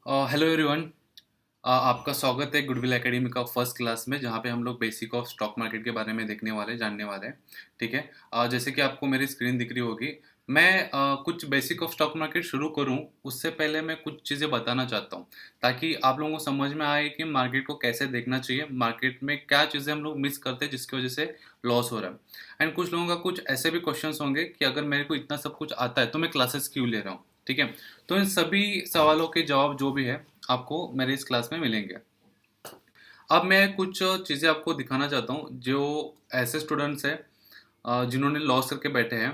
Hello everyone. आपका स्वागत है गुडविल एकेडमी का फर्स्ट क्लास में, जहाँ पे हम लोग बेसिक ऑफ स्टॉक मार्केट के बारे में देखने वाले जानने वाले हैं। ठीक है। जैसे कि आपको मेरी स्क्रीन दिख रही होगी। मैं कुछ बेसिक ऑफ स्टॉक मार्केट शुरू करूँ उससे पहले मैं कुछ चीज़ें बताना चाहता हूँ, ताकि आप लोगों को समझ में आए कि मार्केट को कैसे देखना चाहिए, मार्केट में क्या चीज़ें हम लोग मिस करते हैं जिसकी वजह से लॉस हो रहा है। एंड कुछ लोगों का कुछ ऐसे भी क्वेश्चंस होंगे कि अगर मेरे को इतना सब कुछ आता है तो मैं क्लासेस क्यों ले रहा हूँ। ठीक है। तो इन सभी सवालों के जवाब जो भी है आपको मेरे इस क्लास में मिलेंगे। अब मैं कुछ चीज़ें आपको दिखाना चाहता हूँ जो ऐसे स्टूडेंट्स हैं जिन्होंने लॉस करके बैठे हैं।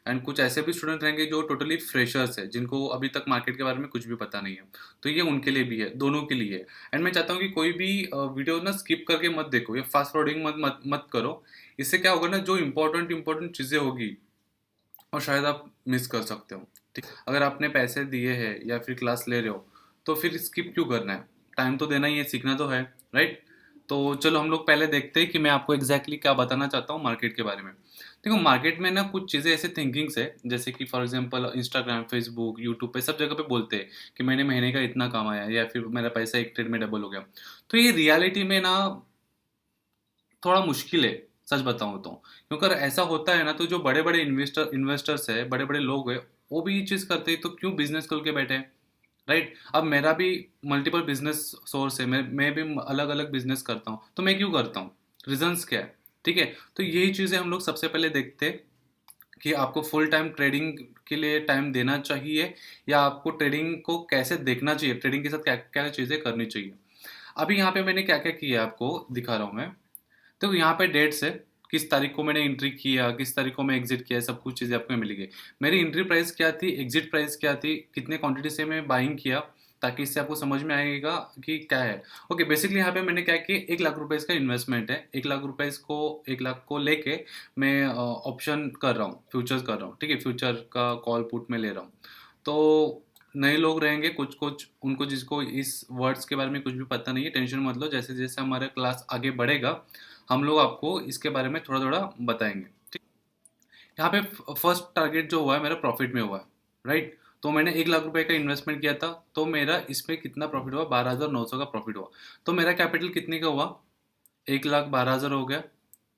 एंड कुछ ऐसे भी स्टूडेंट रहेंगे जो टोटली फ्रेशर्स है, जिनको अभी तक मार्केट के बारे में कुछ भी पता नहीं है। तो ये उनके लिए भी है, दोनों के लिए है। एंड मैं चाहता हूँ कि कोई भी वीडियो ना स्किप करके मत देखो, या फास्ट फॉरवर्डिंग मत करो। इससे क्या होगा ना, जो इंपॉर्टेंट इंपॉर्टेंट चीज़ें होगी और शायद आप मिस कर सकते हो। ठीक। अगर आपने पैसे दिए हैं या फिर क्लास ले रहे हो तो फिर स्किप क्यों करना है। टाइम तो देना ही है, सीखना तो है। राइट। तो चलो हम लोग पहले देखते हैं कि मैं आपको एग्जैक्टली क्या बताना चाहता हूँ मार्केट के बारे में। देखो, मार्केट में ना कुछ चीज़ें ऐसे थिंकिंग्स है, जैसे कि for example Instagram, Facebook, YouTube पे सब जगह पे बोलते हैं कि मैंने महीने का इतना कमाया या फिर मेरा पैसा एक ट्रेड में डबल हो गया। तो ये रियलिटी में ना थोड़ा मुश्किल है, सच बताऊँ तो। क्योंकि अगर ऐसा होता है ना, तो जो बड़े-बड़े इन्वेस्टर्स हैं, बड़े-बड़े लोग हैं, वो भी ये चीज़ करते हैं तो क्यों बिज़नेस खोल के बैठे हैं, राइट? अब मेरा भी मल्टीपल बिज़नेस सोर्स है, मैं भी अलग-अलग बिज़नेस करता हूँ, तो मैं क्यों करता हूँ? रीज़न्स क्या है? ठीक है? तो यही चीज़ें हम लोग सबसे पहले देखते हैं कि आपको फुल टाइम ट्रेडिंग के लिए टाइम देना चाहिए, या आपको ट्रेडिंग को कैसे देखना चाहिए, ट्रेडिंग के साथ क्या-क्या चीज़ें करनी चाहिए। अभी यहाँ पे मैंने क्या-क्या किया है आपको दिखा रहा हूँ मैं। तो यहाँ पे डेट्स है, किस तारीख को मैंने एंट्री किया, किस तारीख को मैं एग्जिट किया, सब कुछ चीज़ें आपको मिलेगी। मेरी एंट्री प्राइस क्या थी, एग्जिट प्राइस क्या थी, कितने क्वांटिटी से मैं बाइंग किया, ताकि इससे आपको समझ में आएगा कि क्या है। ओके, बेसिकली यहाँ पे मैंने क्या किया, 1 लाख रुपए का इन्वेस्टमेंट है। 1 लाख रुपए को 1 लाख को लेके मैं ऑप्शन कर रहा हूँ, फ्यूचर्स कर रहा हूँ। ठीक है, फ्यूचर का कॉल पुट में ले रहा हूँ। तो नए लोग रहेंगे कुछ कुछ, उनको जिसको इस वर्ड्स के बारे में कुछ भी पता नहीं है, टेंशन मत लो। जैसे जैसे हमारा क्लास आगे बढ़ेगा हम लोग आपको इसके बारे में थोड़ा थोड़ा बताएंगे। ठीक। यहाँ पे फर्स्ट टारगेट जो हुआ है मेरा प्रॉफिट में हुआ है, राइट? तो मैंने 1 लाख रुपए का इन्वेस्टमेंट किया था, तो मेरा इसमें कितना प्रॉफिट हुआ, 12,900 का प्रॉफिट हुआ। तो मेरा कैपिटल कितने का हुआ, 1,12,000 हो गया।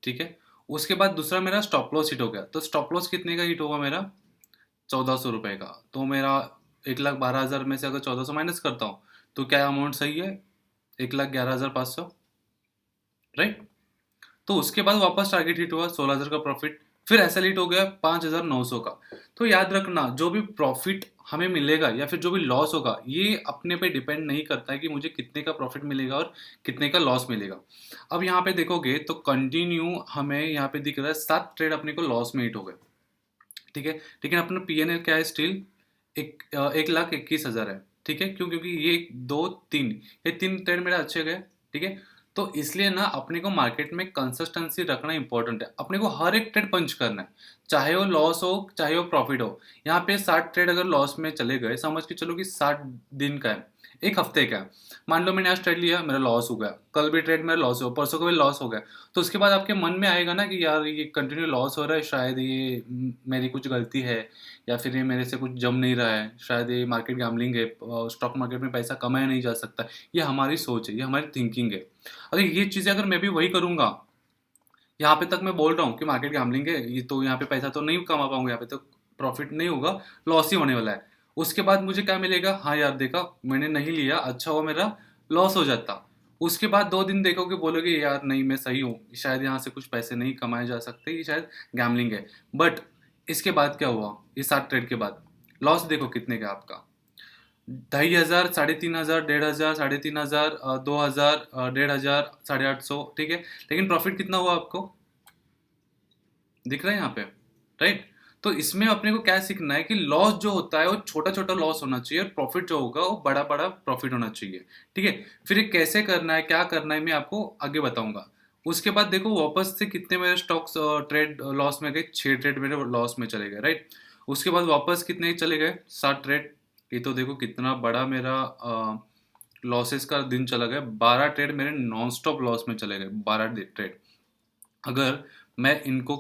ठीक है। उसके बाद दूसरा मेरा स्टॉप लॉस हिट हो गया, तो स्टॉप लॉस कितने का हिट होगा मेरा, 1,400 रुपए का। तो मेरा 1,12,000 में से अगर 1,400 माइनस करता हूँ तो क्या अमाउंट सही है, 1,11,500, राइट? तो उसके बाद वापस टारगेट हिट हुआ, 16,000 का प्रॉफिट। फिर ऐसा हिट हो गया 5,900 का। तो याद रखना, जो भी प्रॉफिट हमें मिलेगा या फिर जो भी लॉस होगा, ये अपने पे डिपेंड नहीं करता है कि मुझे कितने का प्रॉफिट मिलेगा और कितने का लॉस मिलेगा। अब यहाँ पे देखोगे तो कंटिन्यू हमें यहाँ पे दिख रहा है 7 ट्रेड अपने को लॉस में हिट हो गए। ठीक है। लेकिन अपना पीएनएल क्या है, स्टिल 1,21,000 है। ठीक है। क्यों? क्योंकि ये 2 3, ये 3 ट्रेड मेरे अच्छे गए। ठीक है। तो इसलिए ना अपने को मार्केट में कंसिस्टेंसी रखना इंपॉर्टेंट है, अपने को हर एक ट्रेड पंच करना है, चाहे वो लॉस हो चाहे वो प्रॉफिट हो। यहाँ पे 60 ट्रेड अगर लॉस में चले गए, समझ के चलो कि 60 दिन का है, एक हफ्ते का है। मान लो मैंने आज ट्रेड लिया, मेरा लॉस हो गया, कल भी ट्रेड मेरा लॉस हो, परसों को भी लॉस हो गया। तो उसके बाद आपके मन में आएगा ना कि यार ये कंटिन्यू लॉस हो रहा है, शायद ये मेरी कुछ गलती है, या फिर ये मेरे से कुछ जम नहीं रहा है, शायद ये मार्केट गैम्बलिंग है, स्टॉक मार्केट में पैसा कमाया नहीं जा सकता। ये हमारी सोच है, ये हमारी थिंकिंग है। अगर ये चीज़ें अगर मैं भी वही करूँगा, यहाँ पे तक मैं बोल रहा हूँ कि मार्केट गैम्बलिंग है, ये तो यहाँ पे पैसा तो नहीं कमा पाऊंगा, यहाँ पे तो प्रॉफिट नहीं होगा, लॉस ही होने वाला है। उसके बाद मुझे क्या मिलेगा, हाँ यार देखा मैंने नहीं लिया, अच्छा हुआ मेरा लॉस हो जाता। उसके बाद 2 दिन देखोगे, बोलोगे यार नहीं मैं सही हूँ, शायद यहाँ से कुछ पैसे नहीं कमाए जा सकते, ये शायद गैम्बलिंग है। बट इसके बाद क्या हुआ, ये 7 ट्रेड के बाद लॉस देखो कितने का आपका, 2,500, 3,500, 1,500, 3,500, 2,000, 1,500, 850। ठीक है। लेकिन प्रॉफिट कितना हुआ आपको, दिख रहा है यहाँ पे, राइट? तो इसमें अपने को क्या सीखना है कि लॉस जो होता है वो छोटा छोटा लॉस होना चाहिए, और प्रॉफिट जो होगा वो बड़ा बड़ा प्रॉफिट होना चाहिए। ठीक है। फिर ये कैसे करना है, क्या करना है, मैं आपको आगे बताऊंगा। उसके बाद देखो वापस से कितने मेरे स्टॉक्स ट्रेड लॉस में गए, 6 ट्रेड मेरे लॉस में चले गए, राइट? उसके बाद वापस कितने चले गए, 7 ट्रेड। ये तो देखो कितना बड़ा मेरा लॉसेस का दिन चला गया, 12 ट्रेड मेरे नॉन स्टॉप लॉस में चले गए, 12 ट्रेड। अगर मैं इनको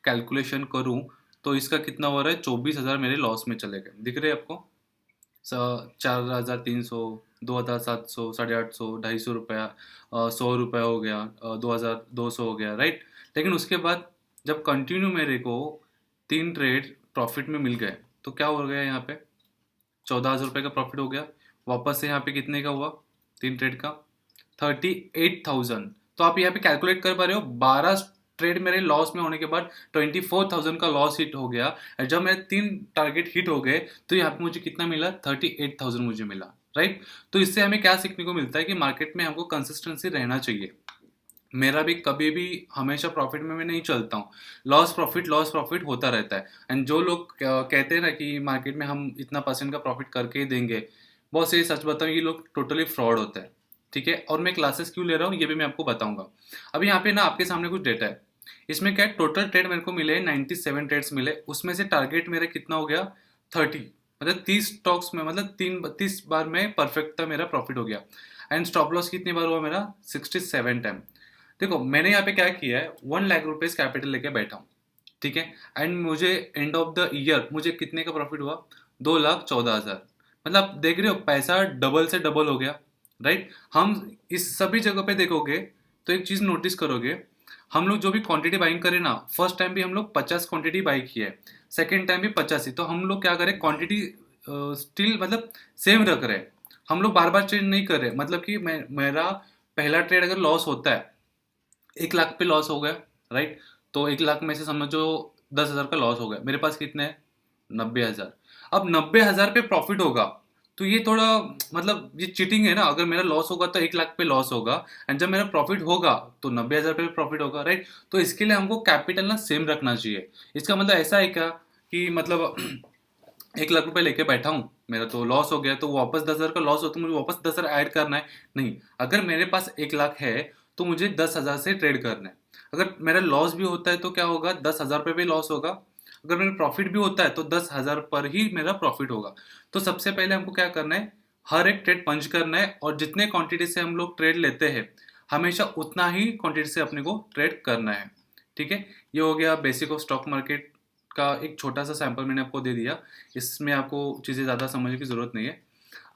कैलकुलेशन करूं तो इसका कितना हो रहा है, 24,000 मेरे लॉस में चले गए, दिख रहे हैं आपको? 4,300, 2700, 850, 250 रुपया, 100 रुपया हो गया, 2200 हो गया, राइट। लेकिन उसके बाद जब कंटिन्यू मेरे को 3 ट्रेड प्रॉफिट में मिल गए, तो क्या हो गया यहाँ पे, 14,000 रुपये का प्रॉफिट हो गया। वापस से यहाँ पे कितने का हुआ, 3 ट्रेड का, 38,000। तो आप यहाँ पे कैलकुलेट कर पा रहे हो, 12 ट्रेड मेरे लॉस में होने के बाद 24,000 का लॉस हिट हो गया। और जब मेरे 3 टारगेट हिट हो गए, तो यहाँ पे मुझे कितना मिला, 38,000 मुझे मिला, राइट। तो इससे हमें क्या सीखने को मिलता है कि मार्केट में हमको कंसिस्टेंसी रहना चाहिए। मेरा भी कभी भी हमेशा प्रॉफिट में मैं नहीं चलता हूँ, लॉस प्रॉफिट होता रहता है। एंड जो लोग कहते हैं ना कि मार्केट में हम इतना परसेंट का प्रॉफिट करके ही देंगे, बहुत से सच बताऊँ, ये लोग टोटली फ्रॉड होता है, ठीक है। और मैं क्लासेस क्यों ले रहा हूँ ये भी मैं आपको बताऊंगा। अभी यहाँ पे ना आपके सामने कुछ डेटा है, इसमें क्या है, टोटल ट्रेड मेरे को मिले 97 ट्रेड्स मिले, उसमें से टारगेट मेरा कितना हो गया, 30, मतलब 30 स्टॉक्स में, मतलब 30 बार में परफेक्ट था, मेरा प्रॉफिट हो गया। एंड स्टॉप लॉस कितनी बार हुआ मेरा, 67 टाइम। देखो मैंने यहाँ पे क्या किया है, 1 लाख रुपीज कैपिटल लेके बैठा हूँ, ठीक है। एंड मुझे एंड ऑफ द ईयर मुझे कितने का प्रॉफिट हुआ, 2,14,000। मतलब देख रहे हो, पैसा डबल से डबल हो गया, राइट। हम इस सभी जगह पे देखोगे तो एक चीज नोटिस करोगे, हम लोग जो भी क्वांटिटी बाइंग करें ना, फर्स्ट टाइम भी हम लोग 50 क्वांटिटी बाई की है, सेकेंड टाइम भी 50 ही। तो हम लोग क्या करें, क्वांटिटी स्टिल मतलब सेम रख रहे हैं, हम लोग बार बार चेंज नहीं कर रहे। मतलब कि मेरा पहला ट्रेड अगर लॉस होता है, 1 लाख पे लॉस हो गया, राइट। तो 1 लाख में से समझो 10,000 का लॉस हो गया, मेरे पास कितने हैं, 90,000। अब 90,000 पे प्रॉफिट होगा, तो ये थोड़ा मतलब ये चीटिंग है ना। अगर मेरा लॉस होगा तो 1 लाख पे लॉस होगा, एंड जब मेरा प्रॉफिट होगा तो 90,000 पे प्रॉफिट होगा, राइट। तो इसके लिए हमको कैपिटल ना सेम रखना चाहिए। इसका मतलब ऐसा है क्या कि मतलब 1 लाख रुपए लेके बैठा हूँ, मेरा तो लॉस हो गया, तो वापस 10,000 का लॉस हो तो मुझे वापस 10,000 ऐड करना है, नहीं। अगर मेरे पास 1 लाख है तो मुझे 10,000 से ट्रेड करना है। अगर मेरा लॉस भी होता है तो क्या होगा, 10,000 पे भी लॉस होगा। अगर मेरा प्रॉफिट भी होता है तो 10,000 पर ही मेरा प्रॉफिट होगा। तो सबसे पहले हमको क्या करना है, हर एक ट्रेड पंच करना है, और जितने क्वांटिटी से हम लोग ट्रेड लेते हैं, हमेशा उतना ही क्वांटिटी से अपने को ट्रेड करना है, ठीक है। ये हो गया बेसिक ऑफ स्टॉक मार्केट का एक छोटा सा सैंपल मैंने आपको दे दिया। इसमें आपको चीज़ें ज़्यादा समझने की ज़रूरत नहीं है।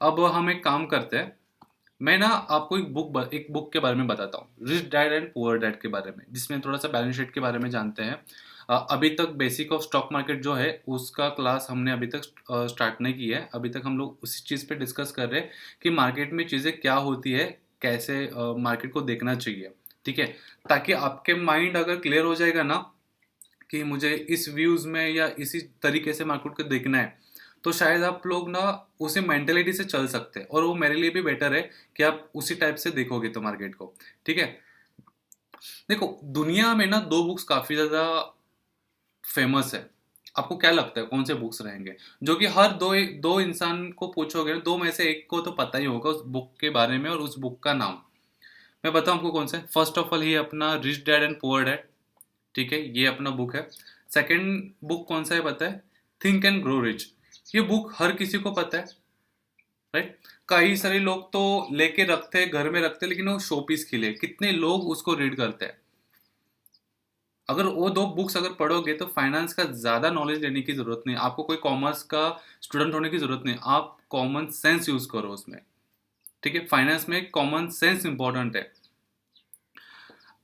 अब हम एक काम करते हैं, मैं ना आपको एक बुक के बारे में बताता हूँ, rich dad and poor dad के बारे में, जिसमें थोड़ा सा बैलेंस शीट के बारे में जानते हैं। अभी तक बेसिक ऑफ स्टॉक मार्केट जो है उसका क्लास हमने अभी तक स्टार्ट नहीं किया है। अभी तक हम लोग उसी चीज़ पे डिस्कस कर रहे हैं कि मार्केट में चीज़ें क्या होती है, कैसे मार्केट को देखना चाहिए, ठीक है। ताकि आपके माइंड अगर क्लियर हो जाएगा ना कि मुझे इस व्यूज में या इसी तरीके से मार्केट को देखना है, तो शायद आप लोग ना उसी मेंटेलिटी से चल सकते हैं, और वो मेरे लिए भी बेटर है कि आप उसी टाइप से देखोगे तो मार्केट को, ठीक है। देखो दुनिया में ना दो बुक्स काफी ज्यादा फेमस है। आपको क्या लगता है कौन से बुक्स रहेंगे, जो कि हर दो इंसान को पूछोगे, दो में से एक को तो पता ही होगा उस बुक के बारे में और उस बुक का नाम। मैं बताऊं आपको कौन सा है। फर्स्ट ऑफ ऑल ये अपना rich dad and poor dad, ठीक है, ये अपना बुक है। सेकंड बुक कौन सा है पता है, थिंक एंड ग्रो रिच। ये बुक हर किसी को पता है, राइट। कई सारे लोग तो लेके रखते हैं, घर में रखते हैं, लेकिन वो शो पीस के लिए, कितने लोग उसको रीड करते हैं। अगर वो दो बुक्स अगर पढ़ोगे तो फाइनेंस का ज़्यादा नॉलेज लेने की ज़रूरत नहीं, आपको कोई कॉमर्स का स्टूडेंट होने की ज़रूरत नहीं, आप कॉमन सेंस यूज़ करो उसमें, ठीक है। फाइनेंस में कॉमन सेंस इंपॉर्टेंट है।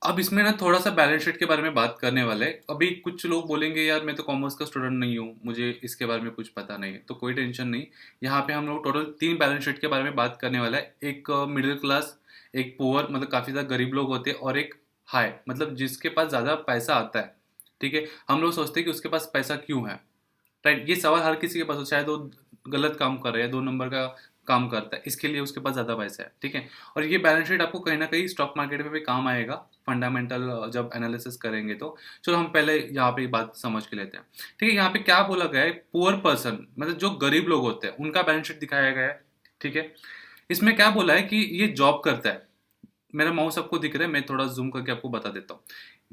अब इसमें ना थोड़ा सा बैलेंस शीट के बारे में बात करने वाले हैं। अभी कुछ लोग बोलेंगे यार मैं तो कॉमर्स का स्टूडेंट नहीं हूँ, मुझे इसके बारे में कुछ पता नहीं है, तो कोई टेंशन नहीं। यहाँ पे हम लोग टोटल 3 बैलेंस शीट के बारे में बात करने वाला है। एक मिडिल क्लास, एक पुअर मतलब काफ़ी ज़्यादा गरीब लोग होते हैं, और एक हाई मतलब जिसके पास ज़्यादा पैसा आता है, ठीक है। हम लोग सोचते हैं कि उसके पास पैसा क्यों है, राइट। ये सवाल हर किसी के पास हो, शायद वो गलत काम कर रहा है, 2 नंबर का काम करता है, इसके लिए उसके पास ज़्यादा पैसा है, ठीक है। और ये बैलेंस शीट आपको कहीं ना कहीं स्टॉक मार्केट में भी काम आएगा, फंडामेंटल जब एनालिसिस करेंगे तो। चलो हम पहले यहाँ पे बात समझ के लेते हैं, ठीक है। यहाँ पे क्या बोला गया है, पुअर पर्सन मतलब जो गरीब लोग होते हैं उनका बैलेंस शीट दिखाया गया है, ठीक है। इसमें क्या बोला है कि ये जॉब करता है, मेरा माउस आपको दिख रहा है, मैं थोड़ा जूम करके आपको बता देता हूँ।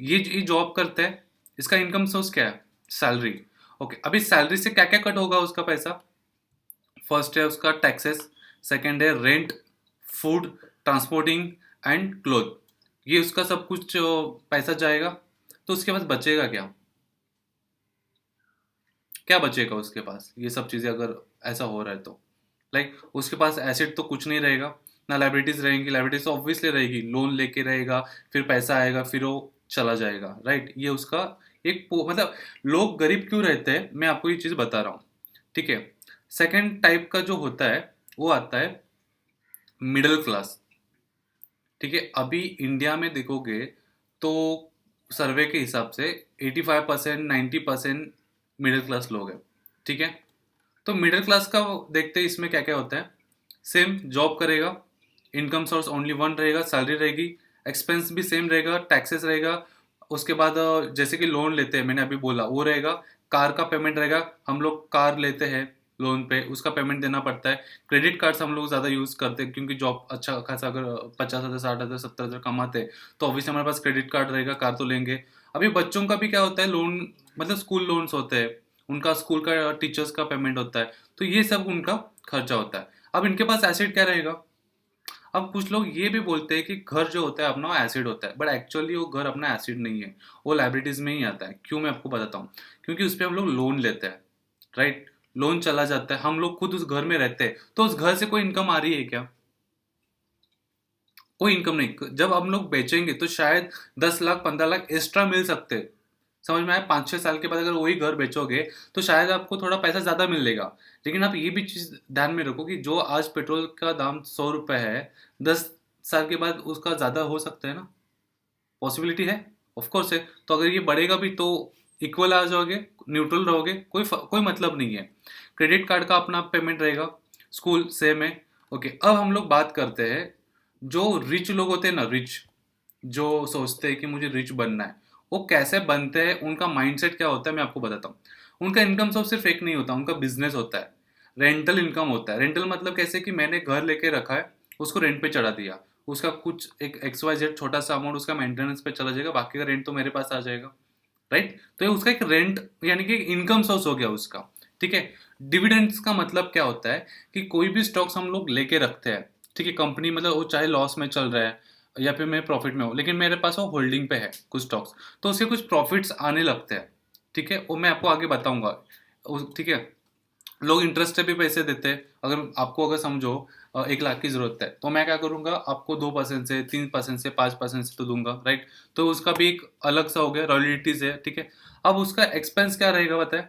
ये जॉब करता है, इसका इनकम सोर्स क्या है, सैलरी। ओके, अभी सैलरी से क्या क्या कट होगा उसका पैसा। फर्स्ट है उसका टैक्सेस, सेकंड है rent, food, transporting and cloth. ये उसका सब कुछ पैसा जाएगा। तो उसके पास बचेगा क्या, क्या बचेगा उसके पास, ये सब चीज़ें अगर ऐसा हो रहा है तो, लाइक उसके पास एसेट तो कुछ नहीं रहेगा, ना लाइबिलिटीज रहेंगी, लाइबिलिटीज तो ऑब्वियसली रहेगी, लोन लेके रहेगा, फिर पैसा आएगा, फिर वो चला जाएगा, राइट। ये उसका एक मतलब लोग गरीब क्यों रहते हैं, मैं आपको ये चीज़ बता रहा हूँ, ठीक है। सेकंड टाइप का जो होता है वो आता है मिडिल क्लास, ठीक है। अभी इंडिया में देखोगे तो सर्वे के हिसाब से 85% 90% मिडिल क्लास लोग हैं, ठीक है। तो मिडिल क्लास का देखते हैं इसमें क्या क्या होता है। सेम जॉब करेगा, इनकम सोर्स ओनली वन रहेगा, सैलरी रहेगी, एक्सपेंस भी सेम रहेगा, टैक्सेस रहेगा। उसके बाद जैसे कि लोन लेते हैं, मैंने अभी बोला वो रहेगा। कार का पेमेंट रहेगा, हम लोग कार लेते हैं लोन पे, उसका पेमेंट देना पड़ता है। क्रेडिट कार्ड्स हम लोग ज़्यादा यूज़ करते हैं क्योंकि जॉब अच्छा खासा अगर 50,000 60,000 70,000 कमाते हैं तो ऑब्वियसली हमारे पास क्रेडिट कार्ड रहेगा, कार तो लेंगे। अभी बच्चों का भी क्या होता है, लोन मतलब स्कूल लोन्स होते हैं, उनका स्कूल का टीचर्स का पेमेंट होता है, तो ये सब उनका खर्चा होता है। अब इनके पास एसेट क्या रहेगा। अब कुछ लोग ये भी बोलते हैं कि घर जो होता है अपना एसिड होता है, बट एक्चुअली वो घर अपना एसिड नहीं है, वो लाइबिलिटीज में ही आता है। क्यों, मैं आपको बताता हूँ। क्योंकि उस पर हम लोग लोन लेते हैं, राइट। लोन चला जाता है, हम लोग खुद उस घर में रहते हैं, तो उस घर से कोई इनकम आ रही है क्या? कोई इनकम नहीं। जब हम लोग बेचेंगे तो शायद 10 लाख 15 लाख एक्स्ट्रा मिल सकते हैं। समझ में आया? 5-6 साल के बाद अगर वही घर बेचोगे तो शायद आपको थोड़ा पैसा ज़्यादा मिलेगा। लेकिन आप ये भी चीज़ ध्यान में रखो कि जो आज पेट्रोल का दाम 100 रुपये है, 10 साल के बाद उसका ज़्यादा हो सकता है ना। पॉसिबिलिटी है, ऑफ कोर्स है। तो अगर ये बढ़ेगा भी तो इक्वल आ जाओगे, न्यूट्रल रहोगे, कोई मतलब नहीं है। क्रेडिट कार्ड का अपना पेमेंट रहेगा, स्कूल सेम है। ओके, अब हम लोग बात करते हैं जो रिच लोग होते हैं ना, रिच जो सोचते हैं कि मुझे रिच बनना है, वो कैसे बनते हैं, उनका माइंडसेट क्या होता है, मैं आपको बताता हूँ। उनका इनकम सोर्स सिर्फ एक नहीं होता, उनका बिजनेस होता है। रेंटल इनकम होता है। रेंटल मतलब कैसे कि मैंने घर लेके रखा है, उसको रेंट पे चढ़ा दिया, उसका कुछ एक XYZ छोटा सा अमाउंट उसका मेंटेनेंस पे चला जाएगा, बाकी का रेंट तो मेरे पास आ जाएगा, राइट। तो ये उसका एक रेंट यानी कि इनकम सोर्स हो गया उसका, ठीक है। डिविडेंड्स का मतलब क्या होता है कि कोई भी स्टॉक्स हम लोग लेके रखते हैं, ठीक है। कंपनी मतलब वो चाहे लॉस में चल रहा है या फिर मैं प्रॉफिट में हूँ, लेकिन मेरे पास वो होल्डिंग पे है कुछ स्टॉक्स, तो उससे कुछ प्रॉफिट्स आने लगते हैं, ठीक है। वो मैं आपको आगे बताऊंगा, ठीक है। लोग इंटरेस्ट पे भी पैसे देते हैं। अगर आपको अगर समझो 1 लाख की जरूरत है, तो मैं क्या करूंगा, आपको 2% से 3% से 5% से तो दूंगा, राइट। तो उसका भी एक अलग सा हो गया, रॉयल्टीज है, ठीक है। अब उसका एक्सपेंस क्या रहेगा बताए।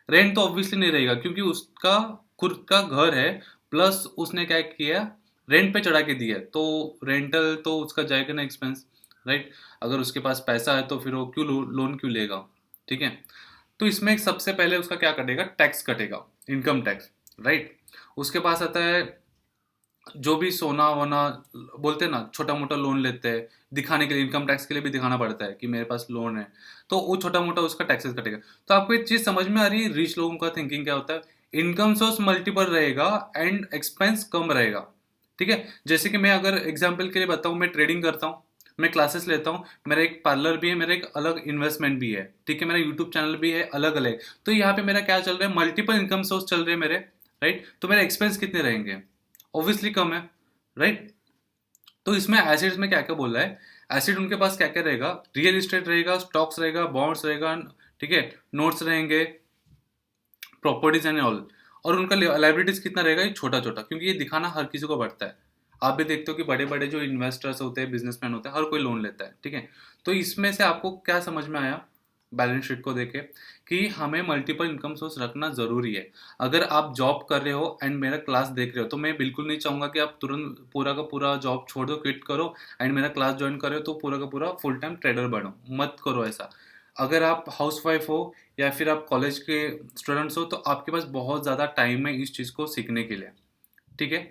रेंट तो ऑब्वियसली नहीं रहेगा क्योंकि उसका खुद का घर है, प्लस उसने क्या किया, रेंट पे चढ़ा के दिया है, तो रेंटल तो उसका जाएगा ना एक्सपेंस, राइट। अगर उसके पास पैसा है तो फिर वो क्यों लोन क्यों लेगा, ठीक है। तो इसमें सबसे पहले उसका क्या कटेगा, टैक्स कटेगा, इनकम टैक्स, राइट। उसके पास आता है जो भी सोना वोना बोलते हैं ना, छोटा मोटा लोन लेते हैं दिखाने के लिए, इनकम टैक्स के लिए भी दिखाना पड़ता है कि मेरे पास लोन है, तो वो छोटा मोटा उसका टैक्सेस कटेगा। तो आपको एक चीज समझ में आ रही है रिच लोगों का थिंकिंग क्या होता है। इनकम सोर्स मल्टीपल रहेगा एंड एक्सपेंस कम रहेगा, ठीक है। जैसे कि मैं अगर एग्जाम्पल के लिए बताऊं, मैं ट्रेडिंग करता हूँ, मैं क्लासेस लेता हूँ, मेरा एक पार्लर भी है, मेरा एक अलग इन्वेस्टमेंट भी है, ठीक है, मेरा यूट्यूब चैनल भी है अलग अलग। तो यहाँ पे मेरा क्या चल रहा है, मल्टीपल इनकम सोर्स चल रहे हैं मेरे, राइट। तो मेरे एक्सपेंस कितने रहेंगे, ऑब्वियसली कम है, राइट। तो इसमें एसिड्स में क्या क्या बोल रहा है, एसिड उनके पास क्या क्या रहेगा, रियल एस्टेट रहेगा, स्टॉक्स रहेगा, बॉन्ड्स रहेगा, ठीक है, नोट्स रहेंगे, प्रॉपर्टीज एंड ऑल। और उनका लाइबिलिटीज कितना रहेगा, ये छोटा छोटा, क्योंकि ये दिखाना हर किसी को पड़ता है। आप भी देखते हो कि बड़े बड़े जो इन्वेस्टर्स होते हैं, बिजनेसमैन होते हैं, हर कोई लोन लेता है, ठीक है। तो इसमें से आपको क्या समझ में आया बैलेंस शीट को देखे कि हमें मल्टीपल इनकम सोर्स रखना जरूरी है। अगर आप जॉब कर रहे हो एंड मेरा क्लास देख रहे हो, तो मैं बिल्कुल नहीं चाहूंगा कि आप तुरंत पूरा का पूरा जॉब छोड़ दो, क्विट करो एंड मेरा क्लास ज्वाइन करो तो पूरा का पूरा फुल टाइम ट्रेडर बनो, मत करो ऐसा। अगर आप हाउस वाइफ हो या फिर आप कॉलेज के स्टूडेंट्स हो, तो आपके पास बहुत ज़्यादा टाइम है इस चीज़ को सीखने के लिए, ठीक है।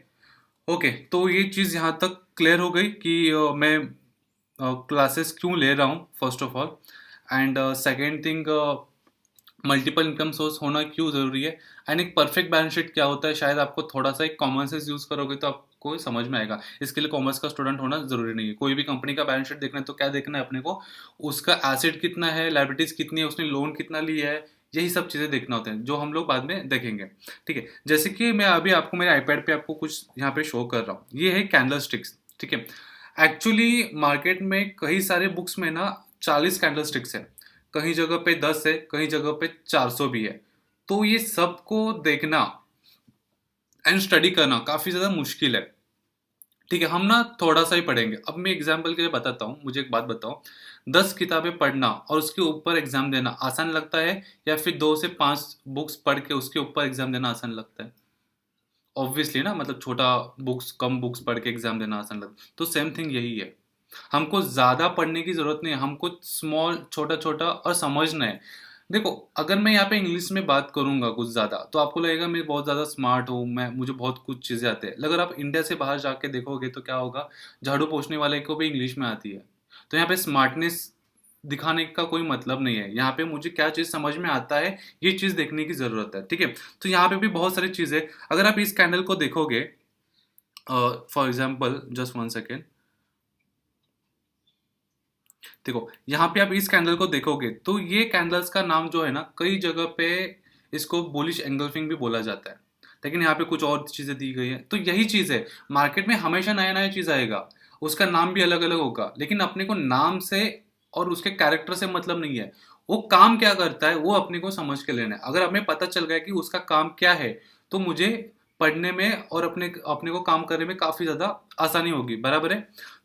ओके, तो ये चीज़ यहाँ तक क्लियर हो गई कि मैं क्लासेस क्यों ले रहा हूँ first of all. And second thing, multiple income source होना क्यों ज़रूरी है। एंड एक परफेक्ट बैलेंस शीट क्या होता है, शायद आपको थोड़ा सा एक कॉमन सेंस यूज़ करोगे तो आपको समझ में आएगा। इसके लिए कॉमर्स का स्टूडेंट होना ज़रूरी नहीं है। कोई भी कंपनी का बैलेंस शीट देखना है तो क्या देखना है अपने को, उसका एसेट कितना है, लाइबिलिटीज़ कितनी है, उसने लोन कितना लिया है, यही सब चीज़ें देखना होता है, जो हम लोग बाद में देखेंगे, ठीक है। जैसे कि मैं अभी आपको मेरे आईपैड पे आपको कुछ यहाँ पे शो कर रहा हूँ, ये है कैंडल स्टिक्स, ठीक है। एक्चुअली मार्केट में कई सारे बुक्स में ना 40 कैंडल स्टिक्स है, कहीं जगह पे 10 है, कहीं जगह पे 400 भी है। तो ये सबको देखना एंड स्टडी करना काफ़ी ज़्यादा मुश्किल है। ठीक है, हम ना थोड़ा सा ही पढ़ेंगे। अब मैं एग्जाम्पल के लिए बताता हूँ, मुझे एक बात बताओ, 10 किताबें पढ़ना और उसके ऊपर एग्जाम देना आसान लगता है, या फिर 2 से 5 बुक्स पढ़ के उसके ऊपर एग्जाम देना आसान लगता है? ऑब्वियसली ना, मतलब छोटा बुक्स, कम बुक्स पढ़ के एग्जाम देना आसान लगता है। तो सेम थिंग यही है, हमको ज़्यादा पढ़ने की ज़रूरत नहीं है, हमको स्मॉल, छोटा-छोटा और समझना है। देखो, अगर मैं यहाँ पे इंग्लिश में बात करूँगा कुछ ज़्यादा, तो आपको लगेगा मैं बहुत ज़्यादा स्मार्ट हूँ, मैं मुझे बहुत कुछ चीज़ें आती हैं। अगर आप इंडिया से बाहर जाके देखोगे तो क्या होगा, झाड़ू पोंछने वाले को भी इंग्लिश में आती है। तो यहाँ पे स्मार्टनेस दिखाने का कोई मतलब नहीं है। यहाँ पे मुझे क्या चीज़ समझ में आता है, ये चीज़ देखने की ज़रूरत है, ठीक है? तो यहाँ पे भी बहुत सारी चीज़ें, अगर आप इस कैंडल को देखोगे, फॉर एग्ज़ाम्पल जस्ट 1 सेकंड। देखो, यहाँ पे आप इस कैंडल को देखोगे तो ये कैंडल्स का नाम जो है ना, कई जगह पे इसको बुलिश एंगल्फिंग भी बोला जाता है, लेकिन यहाँ पे कुछ और चीज़ें दी गई है। तो यही चीज़ है, मार्केट में हमेशा नया नया चीज़ आएगा, उसका नाम भी अलग अलग होगा, लेकिन अपने को नाम से और उसके कैरेक्टर से मतलब नहीं है, वो काम क्या करता है वो अपने को समझ के लेना है। अगर हमें पता चल गया कि उसका काम क्या है, तो मुझे पढ़ने में और अपने अपने को काम करने में काफ़ी ज़्यादा आसानी होगी, बराबर है?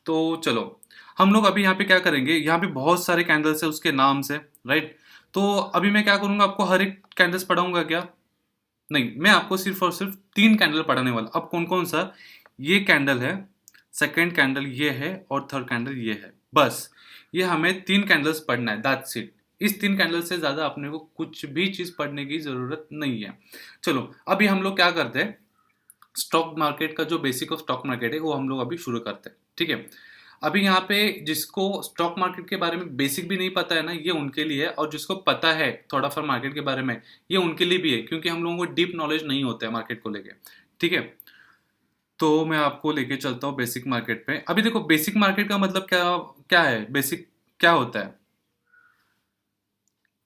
तो चलो, हम लोग अभी यहाँ पे क्या करेंगे, यहाँ पे बहुत सारे कैंडल्स है उसके नाम से, राइट? तो अभी मैं क्या करूँगा, आपको हर एक कैंडल्स पढ़ाऊंगा क्या? नहीं, मैं आपको सिर्फ और सिर्फ 3 कैंडल पढ़ाने वाला। अब कौन कौन सा? ये कैंडल है, सेकेंड कैंडल ये है, और थर्ड कैंडल ये है, बस। ये हमें 3 कैंडल्स पढ़ना है, दैट्स इट। इस 3 कैंडल से ज़्यादा अपने को कुछ भी चीज़ पढ़ने की ज़रूरत नहीं है। चलो, अभी हम लोग क्या करते हैं, स्टॉक मार्केट का जो बेसिक ऑफ स्टॉक मार्केट है वो हम लोग अभी शुरू करते हैं, ठीक है? अभी यहाँ पे जिसको स्टॉक मार्केट के बारे में बेसिक भी नहीं पता है ना, ये उनके लिए है, और जिसको पता है थोड़ा सा मार्केट के बारे में, ये उनके लिए भी है, क्योंकि हम लोगों को डीप नॉलेज नहीं होता है मार्केट को लेके, ठीक है? तो मैं आपको लेके चलता हूँ बेसिक मार्केट पे। अभी देखो, बेसिक मार्केट का मतलब क्या, क्या है बेसिक, क्या होता है,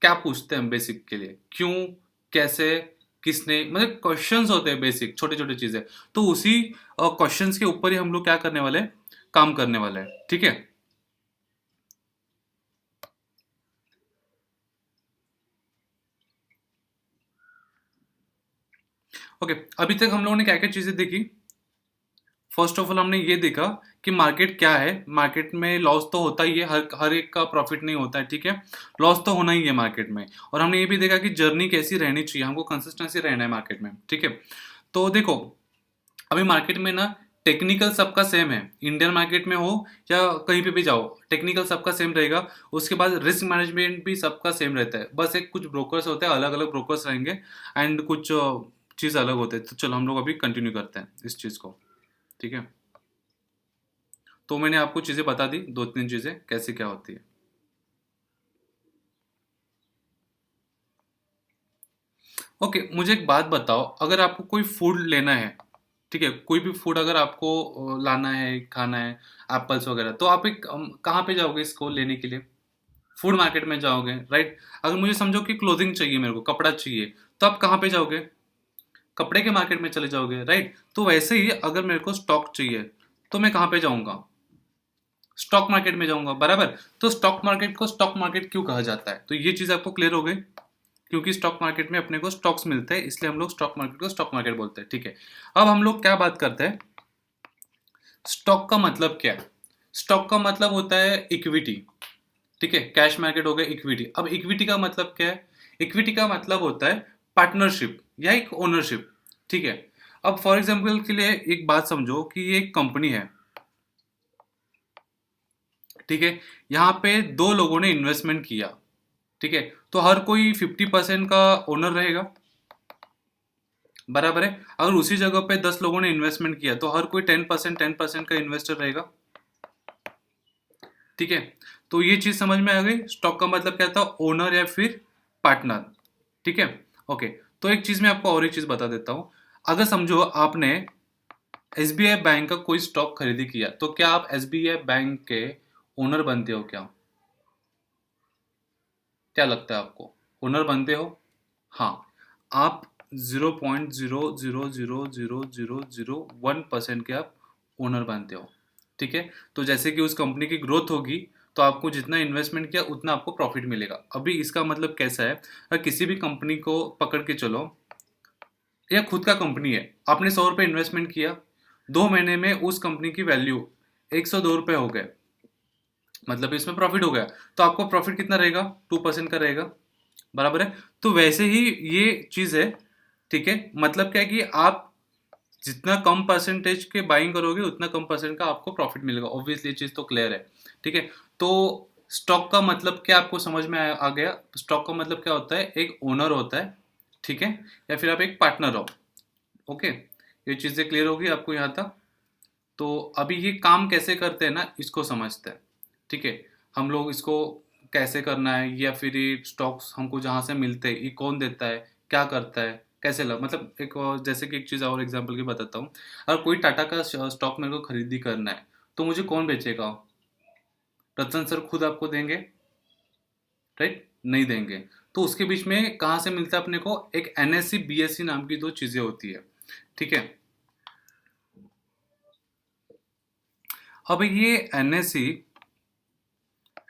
क्या पूछते हैं हम बेसिक के लिए, क्यों, कैसे, किसने, मतलब क्वेश्चंस होते हैं बेसिक, छोटे छोटे चीजें। तो उसी क्वेश्चंस के ऊपर ही हम लोग क्या करने वाले हैं, काम करने वाले हैं, ठीक है? ओके, अभी तक हम लोगों ने क्या क्या चीजें देखी? फर्स्ट ऑफ ऑल हमने ये देखा कि मार्केट क्या है। मार्केट में लॉस तो होता ही है, हर हर एक का प्रॉफिट नहीं होता है, ठीक है? लॉस तो होना ही है मार्केट में। और हमने ये भी देखा कि जर्नी कैसी रहनी चाहिए, हमको कंसिस्टेंसी रहना है मार्केट में, ठीक है? तो देखो, अभी मार्केट में ना, टेक्निकल सबका सेम है, इंडियन मार्केट में हो या कहीं पे भी जाओ, टेक्निकल सबका सेम रहेगा। उसके बाद रिस्क मैनेजमेंट भी सबका सेम रहता है, बस एक कुछ ब्रोकर्स होते हैं, अलग अलग ब्रोकर्स रहेंगे, एंड कुछ चीज़ अलग होते हैं। तो चलो, हम लोग अभी कंटिन्यू करते हैं इस चीज़ को, ठीक है? तो मैंने आपको चीज़ें बता दी, 2-3 चीज़ें कैसे क्या होती है। ओके, मुझे एक बात बताओ, अगर आपको कोई फूड लेना है, ठीक है, कोई भी फूड अगर आपको लाना है, खाना है, एप्पल्स वगैरह, तो आप एक कहाँ पे जाओगे इसको लेने के लिए? फूड मार्केट में जाओगे, राइट? अगर मुझे समझो कि क्लोथिंग चाहिए, मेरे को कपड़ा चाहिए, तो आप कहाँ पे जाओगे? कपड़े के मार्केट में चले जाओगे, राइट? तो वैसे ही अगर मेरे को स्टॉक चाहिए, तो मैं कहाँ पे जाऊंगा? स्टॉक मार्केट में जाऊंगा, बराबर? तो स्टॉक मार्केट को स्टॉक मार्केट क्यों कहा जाता है, तो ये चीज़ आपको क्लियर हो गई? क्योंकि स्टॉक मार्केट में अपने को स्टॉक्स मिलते हैं, इसलिए हम लोग स्टॉक मार्केट को स्टॉक मार्केट बोलते हैं, ठीक है? अब हम लोग क्या बात करते हैं, स्टॉक का मतलब क्या है? स्टॉक का मतलब होता है इक्विटी, ठीक है? कैश मार्केट हो गया इक्विटी। अब इक्विटी का मतलब क्या है? इक्विटी का मतलब होता है पार्टनरशिप या एक ओनरशिप, ठीक है? अब फॉर एग्जाम्पल के लिए एक बात समझो कि ये एक कंपनी है, ठीक है? यहाँ पे दो लोगों ने इन्वेस्टमेंट किया, ठीक है? तो हर कोई 50% का ओनर रहेगा, बराबर है? अगर उसी जगह पे 10 लोगों ने इन्वेस्टमेंट किया, तो हर कोई 10% का इन्वेस्टर रहेगा, ठीक है? तो ये चीज समझ में आ गई, स्टॉक का मतलब क्या था, ओनर या फिर पार्टनर, ठीक है? ओके, तो एक चीज मैं आपको और एक चीज बता देता हूं। अगर समझो आपने एसबीआई बैंक का कोई स्टॉक खरीदी किया, तो क्या आप एसबीआई बैंक के ओनर बनते हो क्या? क्या लगता है आपको, ओनर बनते हो? हाँ, आप 0.0000001% के आप ओनर बनते हो, ठीक है? तो जैसे कि उस कंपनी की ग्रोथ होगी, तो आपको जितना इन्वेस्टमेंट किया उतना आपको प्रॉफिट मिलेगा। अभी इसका मतलब कैसा है, अगर किसी भी कंपनी को पकड़ के चलो, या खुद का कंपनी है, आपने 100 रुपये इन्वेस्टमेंट किया, 2 महीने में उस कंपनी की वैल्यू 102 रुपये हो गए, मतलब इसमें प्रॉफिट हो गया, तो आपको प्रॉफिट कितना रहेगा? 2% का रहेगा, बराबर है। तो वैसे ही ये चीज है, ठीक है। मतलब क्या है कि आप जितना कम परसेंटेज के बाइंग करोगे उतना कम परसेंट का आपको प्रॉफिट मिलेगा, ऑब्वियसली ये चीज तो क्लियर है, ठीक है। तो स्टॉक का मतलब क्या आपको समझ में आ गया? स्टॉक का मतलब क्या होता है? एक ओनर होता है, ठीक है, या फिर आप एक पार्टनर हो। ओके, ये चीजें क्लियर होगी आपको यहाँ तक? तो अभी ये काम कैसे करते हैं ना, इसको समझते हैं, ठीक है। हम लोग इसको कैसे करना है, या फिर ये स्टॉक्स हमको जहाँ से मिलते हैं ये कौन देता है, क्या करता है, कैसे लग, मतलब एक और जैसे कि एक चीज़ और एग्जांपल की बताता हूँ। अगर कोई टाटा का स्टॉक मेरे को खरीदी करना है, तो मुझे कौन बेचेगा? रतन सर खुद आपको देंगे? राइट, नहीं देंगे। तो उसके बीच में कहाँ से मिलता है अपने को? एक एनएससी बीएससी नाम की दो चीज़ें होती है, ठीक है। अब ये एनएससी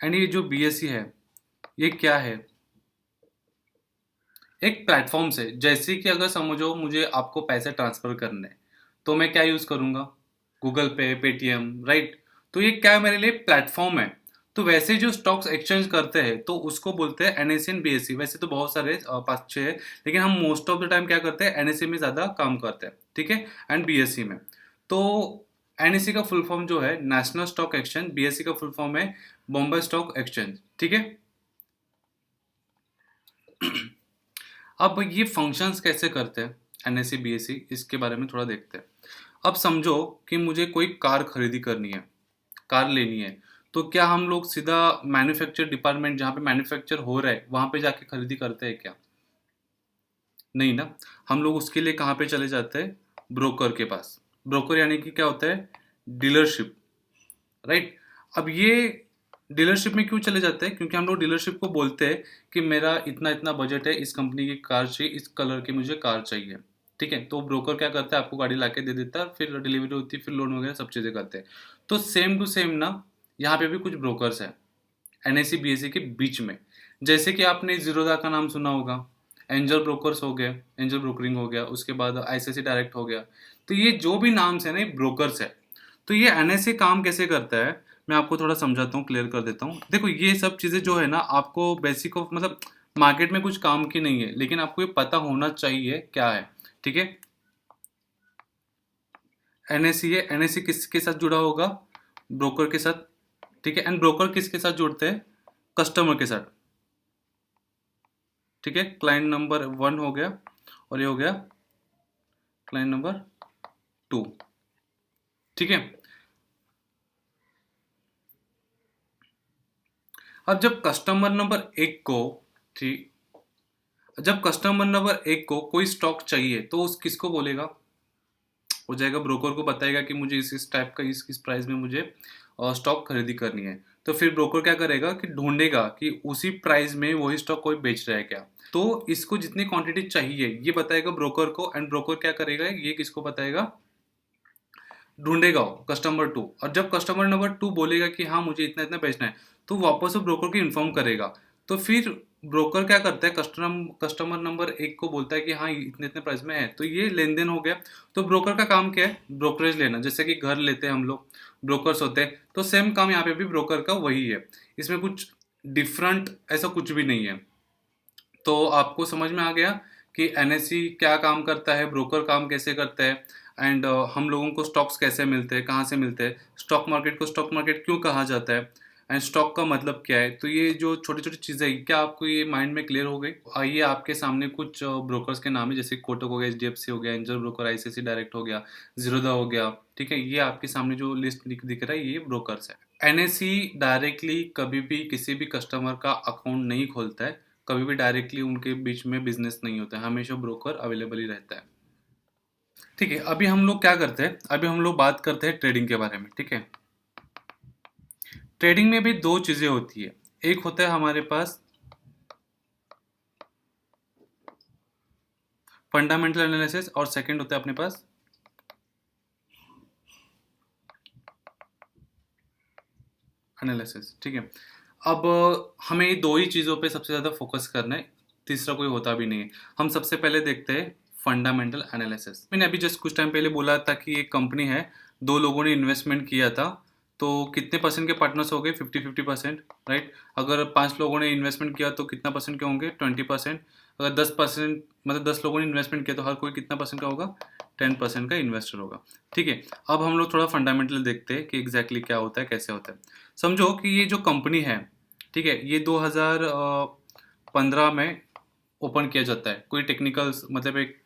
एंड ये जो बीएससी है, ये क्या है? एक प्लेटफॉर्म से, जैसे कि अगर समझो मुझे आपको पैसे ट्रांसफर करने हैं, तो मैं क्या यूज करूंगा? गूगल पे, पेटीएम, राइट। तो ये क्या मेरे लिए प्लेटफॉर्म है। तो वैसे जो स्टॉक्स एक्सचेंज करते हैं तो उसको बोलते हैं एनएससी एंड बीएससी। वैसे तो बहुत सारे 5-6 है, लेकिन हम मोस्ट ऑफ द टाइम क्या करते हैं? एनएससी में ज्यादा काम करते हैं, ठीक है, एंड बीएससी में। तो एनएससी का फुल फॉर्म जो है नेशनल स्टॉक एक्सचेंज, बीएससी का फुल फॉर्म है बॉम्बे स्टॉक एक्सचेंज, ठीक है। अब ये फंक्शंस कैसे करते हैं एनएससी बीएससी, इसके बारे में थोड़ा देखते हैं। अब समझो कि मुझे कोई कार खरीदी करनी है, कार लेनी है, तो क्या हम लोग सीधा मैन्युफैक्चर डिपार्टमेंट जहाँ पे मैन्युफैक्चर हो रहा है वहाँ पे जाके खरीदी करते हैं क्या? नहीं ना। हम लोग उसके लिए कहाँ पे चले जाते हैं? ब्रोकर के पास। ब्रोकर यानी कि क्या होता है? Dealership, right. अब ये डीलरशिप में क्यों चले जाते हैं? क्योंकि हम लोग डीलरशिप को बोलते हैं कि मेरा इतना इतना बजट है, इस कंपनी की कार चाहिए, इस कलर की मुझे कार चाहिए, ठीक है। तो ब्रोकर क्या करता है? आपको गाड़ी लाके दे देता है, फिर डिलीवरी होती है, फिर लोन वगैरह सब चीज़ें करते हैं। तो सेम टू सेम ना, यहाँ पे भी कुछ ब्रोकर्स हैं एनएससी बीएससी के बीच में। जैसे कि आपने जीरोदा का नाम सुना होगा, एंजल ब्रोकर्स हो गए, एंजल ब्रोकरिंग हो गया, उसके बाद आईसीआईसी डायरेक्ट हो गया। तो ये जो भी नाम्स है ना, ये ब्रोकर्स है। तो ये एनएसए काम कैसे करता है, मैं आपको थोड़ा समझाता हूँ, क्लियर कर देता हूँ। देखो ये सब चीज़ें जो है ना, आपको बेसिक ऑफ मतलब मार्केट में कुछ काम की नहीं है, लेकिन आपको ये पता होना चाहिए क्या है, ठीक है। एनएससी है, एनएससी किसके साथ जुड़ा होगा? ब्रोकर के साथ, ठीक है। एंड ब्रोकर किसके साथ जुड़ते हैं? कस्टमर के साथ, ठीक है। क्लाइंट नंबर 1 हो गया, और ये हो गया क्लाइंट नंबर 2, ठीक है। अब जब कस्टमर नंबर 1 को, ठीक, जब कस्टमर नंबर 1 को कोई स्टॉक चाहिए तो उस किसको बोलेगा? हो जाएगा ब्रोकर को बताएगा कि मुझे इस टाइप का इस प्राइस में मुझे स्टॉक खरीदी करनी है। तो फिर ब्रोकर क्या करेगा कि ढूंढेगा कि उसी प्राइस में वही स्टॉक कोई बेच रहा है क्या। तो इसको जितनी क्वांटिटी चाहिए ये बताएगा ब्रोकर को, एंड ब्रोकर क्या करेगा, ये किसको बताएगा? ढूंढेगा कस्टमर 2। और जब कस्टमर नंबर 2 बोलेगा कि हाँ मुझे इतना इतना बेचना है, तो वापस वो ब्रोकर को इन्फॉर्म करेगा। तो फिर ब्रोकर क्या करता है? कस्टमर नंबर 1 को बोलता है कि हाँ इतने इतने प्राइस में है, तो ये लेन देन हो गया। तो ब्रोकर का काम क्या है? ब्रोकरेज लेना, जैसे कि घर लेते हैं हम लोग, ब्रोकर्स होते हैं, तो सेम काम यहाँ पे भी ब्रोकर का वही है। इसमें कुछ डिफरेंट ऐसा कुछ भी नहीं है। तो आपको समझ में आ गया कि एनएससी क्या काम करता है, ब्रोकर काम कैसे करता है, एंड हम लोगों को स्टॉक्स कैसे मिलते हैं, कहाँ से मिलते हैं, स्टॉक मार्केट को स्टॉक मार्केट क्यों कहा जाता है, एंड स्टॉक का मतलब क्या है। तो ये जो छोटी छोटी चीज़ें हैं, क्या आपको ये माइंड में क्लियर हो गई? आइए आपके सामने कुछ ब्रोकर्स के नाम है, जैसे कोटक हो गया, एचडीएफसी हो गया, एंजल ब्रोकर, आईसीआईसी डायरेक्ट हो गया, जीरोधा हो गया, ठीक है। ये आपके सामने जो लिस्ट दिख रहा है ये ब्रोकर्स है। एनएससी डायरेक्टली कभी भी किसी भी कस्टमर का अकाउंट नहीं खोलता है, कभी भी डायरेक्टली उनके बीच में बिजनेस नहीं होता है, हमेशा ब्रोकर अवेलेबल ही रहता है, ठीक है। अभी हम लोग क्या करते हैं, अभी हम लोग बात करते हैं ट्रेडिंग के बारे में, ठीक है। ट्रेडिंग में भी दो चीजें होती है, एक होता है हमारे पास फंडामेंटल एनालिसिस, और सेकंड होता है अपने पास एनालिसिस, ठीक है। अब हमें दो ही चीज़ों पे सबसे ज़्यादा फोकस करना है, तीसरा कोई होता भी नहीं है। हम सबसे पहले देखते हैं फंडामेंटल एनालिसिस। मैंने अभी जस्ट कुछ टाइम पहले बोला था कि एक कंपनी है, दो लोगों ने इन्वेस्टमेंट किया था, तो कितने परसेंट के पार्टनर्स हो गए? 50-50%, राइट। अगर 5 लोगों ने इन्वेस्टमेंट किया तो कितना परसेंट के होंगे? 20%। अगर 10%, मतलब 10 लोगों ने इन्वेस्टमेंट किया तो हर कोई कितना परसेंट का होगा? 10% का इन्वेस्टर होगा। ठीक है, अब हम लोग थोड़ा फंडामेंटल देखते हैं कि एग्जैक्टली क्या होता है, कैसे होता है। समझो कि ये जो कंपनी है, ठीक है, ये 2015 में ओपन किया जाता है। कोई टेक्निकल, मतलब एक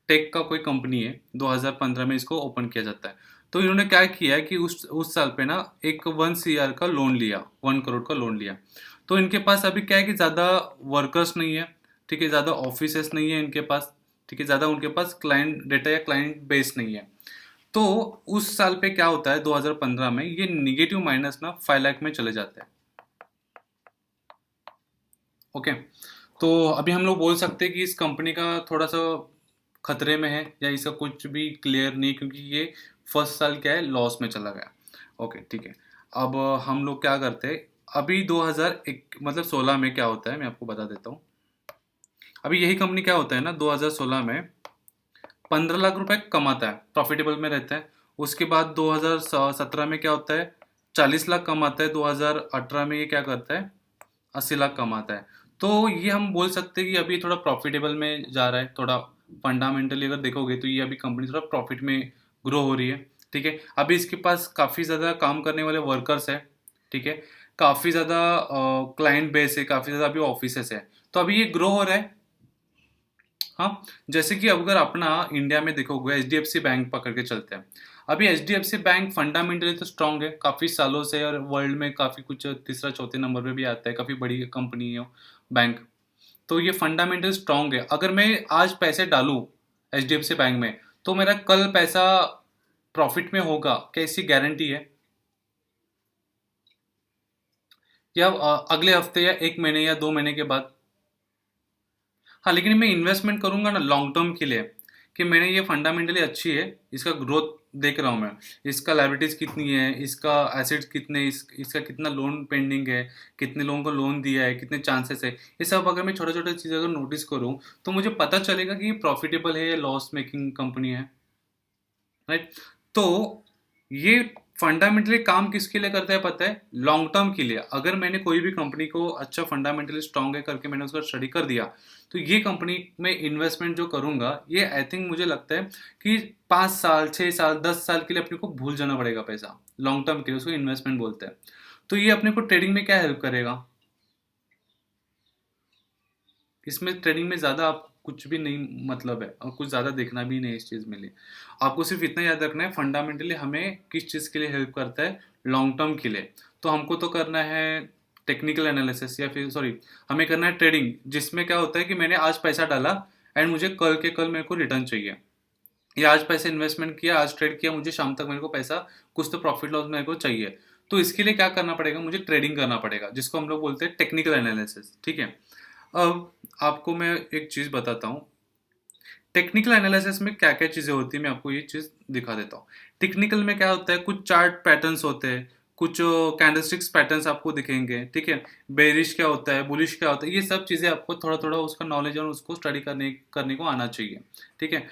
टेक का कोई कंपनी है, 2015 में इसको ओपन किया जाता है। तो इन्होंने क्या किया है कि उस साल पे ना एक 1 CR का लोन लिया, 1 करोड़ का लोन लिया। तो इनके पास अभी क्या है कि ज़्यादा वर्कर्स नहीं है, ठीक है, ज़्यादा ऑफिसेस नहीं है इनके पास, ठीक है, ज़्यादा उनके पास क्लाइंट डेटा या क्लाइंट बेस नहीं है। तो उस साल पे क्या होता है, 2015 में ये निगेटिव माइनस ना 5 लाख में चले जाते हैं। ओके, तो अभी हम लोग बोल सकते हैं कि इस कंपनी का थोड़ा सा खतरे में है, या इसका कुछ भी क्लियर नहीं, क्योंकि ये फर्स्ट साल क्या है, लॉस में चला गया। ओके, ठीक है। अब हम लोग क्या करते हैं, अभी 2001 मतलब 16 में क्या होता है मैं आपको बता देता हूँ। अभी यही कंपनी क्या होता है ना, 2016 में 15 लाख रुपए कमाता है, प्रॉफिटेबल में रहता है। उसके बाद 2017 में क्या होता है, 40 लाख कमाता है। 2018 में ये क्या करता है, 80 लाख कमाता है। तो ये हम बोल सकते हैं कि अभी थोड़ा प्रॉफिटेबल में जा रहा है। थोड़ा फंडामेंटली अगर देखोगे तो ये अभी कंपनी थोड़ा प्रॉफिट में ग्रो हो रही है। ठीक है, अभी इसके पास काफ़ी ज़्यादा काम करने वाले वर्कर्स है, ठीक है, काफ़ी ज़्यादा क्लाइंट बेस है, काफ़ी ज़्यादा अभी ऑफिसेस है। तो अभी ये ग्रो हो रहा है। हाँ, जैसे कि अगर अपना इंडिया में देखोगे, HDFC बैंक पकड़ के चलते हैं। अभी HDFC बैंक फंडामेंटली तो स्ट्रांग है काफ़ी सालों से, और वर्ल्ड में काफ़ी कुछ तीसरा चौथे नंबर पे भी आता है, काफ़ी बड़ी कंपनी है बैंक। तो ये फंडामेंटल स्ट्रांग है। अगर मैं आज पैसे डालूं HDFC बैंक में, तो मेरा कल पैसा प्रॉफिट में होगा, क्या इसकी गारंटी है? या अगले हफ्ते या 1 महीने या 2 महीने के बाद? हाँ, लेकिन मैं इन्वेस्टमेंट करूंगा ना लॉन्ग टर्म के लिए, कि मैंने ये फंडामेंटली अच्छी है, इसका ग्रोथ देख रहा हूँ मैं, इसका लाइबिलिटीज कितनी है, इसका एसेट्स कितने, इसका कितना लोन पेंडिंग है, कितने लोगों को लोन दिया है, कितने चांसेस है, ये सब अगर मैं छोटे छोटे चीज़ अगर नोटिस करूँ, तो मुझे पता चलेगा कि ये प्रॉफिटेबल है या लॉस मेकिंग कंपनी है, राइट। तो ये फंडामेंटली काम किसके लिए करता है पता है? लॉन्ग टर्म के लिए। अगर मैंने कोई भी कंपनी को अच्छा फंडामेंटली स्ट्रांग है करके मैंने उसका स्टडी कर दिया, तो ये कंपनी में इन्वेस्टमेंट जो करूंगा, ये आई थिंक मुझे लगता है कि 5 साल, 6 साल, 10 साल के लिए अपने को भूल जाना पड़ेगा पैसा, लॉन्ग टर्म के लिए, उसको इन्वेस्टमेंट बोलते हैं। तो ये अपने को ट्रेडिंग में क्या हेल्प करेगा? इसमें ट्रेडिंग में ज़्यादा आप कुछ भी नहीं मतलब है, और कुछ ज़्यादा देखना भी नहीं इस चीज़ में लिए। आपको सिर्फ इतना याद रखना है फंडामेंटली हमें किस चीज़ के लिए हेल्प करता है, लॉन्ग टर्म के लिए। तो हमको तो करना है टेक्निकल एनालिसिस, या फिर सॉरी, हमें करना है ट्रेडिंग, जिसमें क्या होता है कि मैंने आज पैसा डाला एंड मुझे कल के कल मेरे को रिटर्न चाहिए, या आज पैसे इन्वेस्टमेंट किया, आज ट्रेड किया, मुझे शाम तक मेरे को पैसा, कुछ तो प्रॉफिट लॉस मेरे को चाहिए। तो इसके लिए क्या करना पड़ेगा, मुझे ट्रेडिंग करना पड़ेगा, जिसको हम लोग बोलते हैं टेक्निकल एनालिसिस। ठीक है, अब आपको मैं एक चीज़ बताता हूँ, टेक्निकल एनालिसिस में क्या क्या चीज़ें होती है, मैं आपको ये चीज़ दिखा देता हूँ। टेक्निकल में क्या होता है, कुछ चार्ट पैटर्न्स होते हैं, कुछ कैंडलस्टिक्स पैटर्न्स आपको दिखेंगे, ठीक है, बेरिश क्या होता है, बुलिश क्या होता है, ये सब चीज़ें आपको थोड़ा थोड़ा उसका नॉलेज और उसको स्टडी करने करने को आना चाहिए। ठीक है,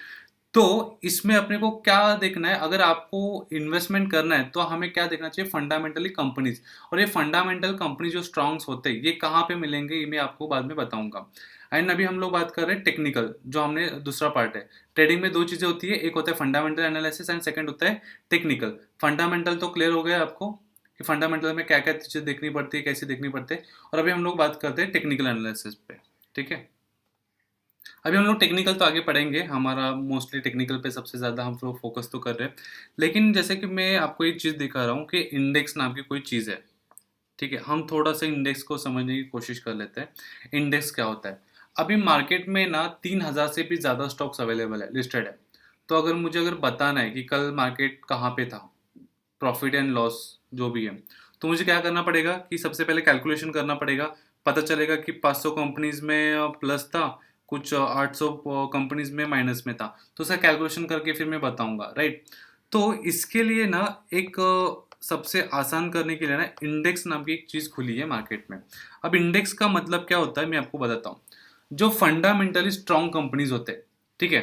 तो इसमें अपने को क्या देखना है, अगर आपको इन्वेस्टमेंट करना है तो हमें क्या देखना चाहिए, फंडामेंटली कंपनीज। और ये फंडामेंटल कंपनी जो स्ट्रॉन्ग्स होते हैं, ये कहाँ पे मिलेंगे, ये मैं आपको बाद में बताऊंगा। एंड अभी हम लोग बात कर रहे हैं टेक्निकल, जो हमने दूसरा पार्ट है। ट्रेडिंग में दो चीज़ें होती है, एक होता है फंडामेंटल एनालिसिस एंड सेकंड होता है टेक्निकल। फंडामेंटल तो क्लियर हो गया आपको कि फंडामेंटल में क्या क्या चीज़ें देखनी पड़ती है, कैसे देखनी पड़ती है। और अभी हम लोग बात करते हैं टेक्निकल एनालिसिस पे। ठीक है, अभी हम लोग टेक्निकल तो आगे पढ़ेंगे, हमारा मोस्टली टेक्निकल पे सबसे ज़्यादा हम लोग फोकस तो कर रहे हैं। लेकिन जैसे कि मैं आपको एक चीज़ दिखा रहा हूँ कि इंडेक्स नाम की कोई चीज़ है। ठीक है, हम थोड़ा सा इंडेक्स को समझने की कोशिश कर लेते हैं। इंडेक्स क्या होता है? अभी मार्केट में ना 3,000 से भी ज़्यादा स्टॉक्स अवेलेबल है, लिस्टेड है। तो अगर मुझे अगर बताना है कि कल मार्केट कहाँ पे था, प्रॉफिट एंड लॉस जो भी है, तो मुझे क्या करना पड़ेगा कि सबसे पहले कैलकुलेशन करना पड़ेगा। पता चलेगा कि 500 कंपनीज में प्लस था, कुछ 800 कंपनीज में माइनस में था। तो उसका कैलकुलेशन करके फिर मैं बताऊंगा, राइट। तो इसके लिए ना एक सबसे आसान करने के लिए ना इंडेक्स नाम की एक चीज़ खुली है मार्केट में। अब इंडेक्स का मतलब क्या होता है मैं आपको बताता हूँ। जो फंडामेंटली स्ट्रॉन्ग कंपनीज होते हैं, ठीक है,